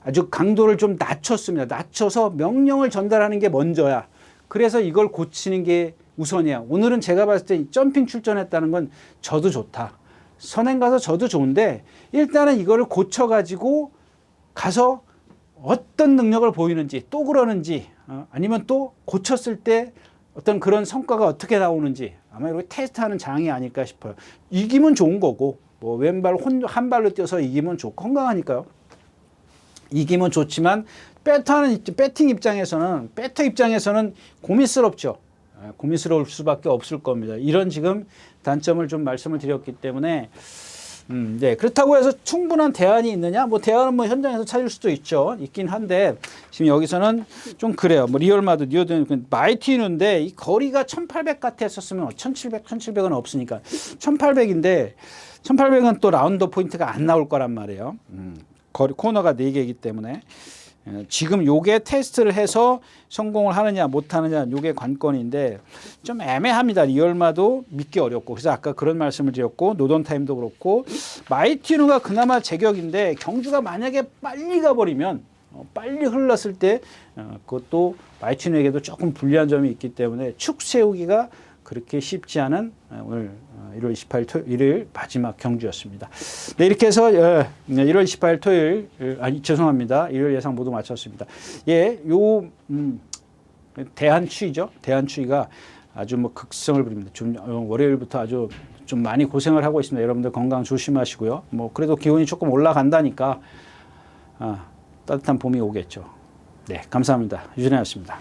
[SPEAKER 1] 아주 강도를 좀 낮췄습니다. 낮춰서 명령을 전달하는 게 먼저야. 그래서 이걸 고치는 게 우선이야. 오늘은 제가 봤을 때 점핑 출전했다는 건 저도 좋다. 선행 가서 저도 좋은데 일단은 이거를 고쳐가지고 가서 어떤 능력을 보이는지 또 그러는지 아니면 또 고쳤을 때 어떤 그런 성과가 어떻게 나오는지 아마 이렇게 테스트하는 장이 아닐까 싶어요. 이기면 좋은 거고 뭐 왼발 한 발로 뛰어서 이기면 좋고 건강하니까요. 이기면 좋지만 배팅 입장에서는 고민스럽죠. 고민스러울 수밖에 없을 겁니다. 이런 지금 단점을 좀 말씀을 드렸기 때문에 네, 그렇다고 해서 충분한 대안이 있느냐? 뭐 대안은 뭐 현장에서 찾을 수도 있긴 한데 지금 여기서는 좀 그래요. 뭐 리얼마드, 마이티누인데 이 거리가 1800 같았었으면 1700은 없으니까 1800인데 1800은 또 라운드 포인트가 안 나올 거란 말이에요. 코너가 4개이기 때문에 지금 요게 테스트를 해서 성공을 하느냐 못 하느냐 요게 관건인데 좀 애매합니다. 리얼마도 믿기 어렵고 그래서 아까 그런 말씀을 드렸고 노던타임도 그렇고 마이티누가 그나마 제격인데 경주가 만약에 빨리 가버리면 빨리 흘렀을 때 그것도 마이티누에게도 조금 불리한 점이 있기 때문에 축 세우기가 그렇게 쉽지 않은 오늘 1월 28일 일요일 마지막 경주였습니다. 네, 이렇게 해서 1월 28일 토요일, 죄송합니다. 일요일 예상 모두 마쳤습니다. 예, 대한추위죠. 대한추위가 아주 뭐 극성을 부립니다. 좀 월요일부터 아주 좀 많이 고생을 하고 있습니다. 여러분들 건강 조심하시고요. 뭐 그래도 기온이 조금 올라간다니까 따뜻한 봄이 오겠죠. 네, 감사합니다. 유준혜였습니다.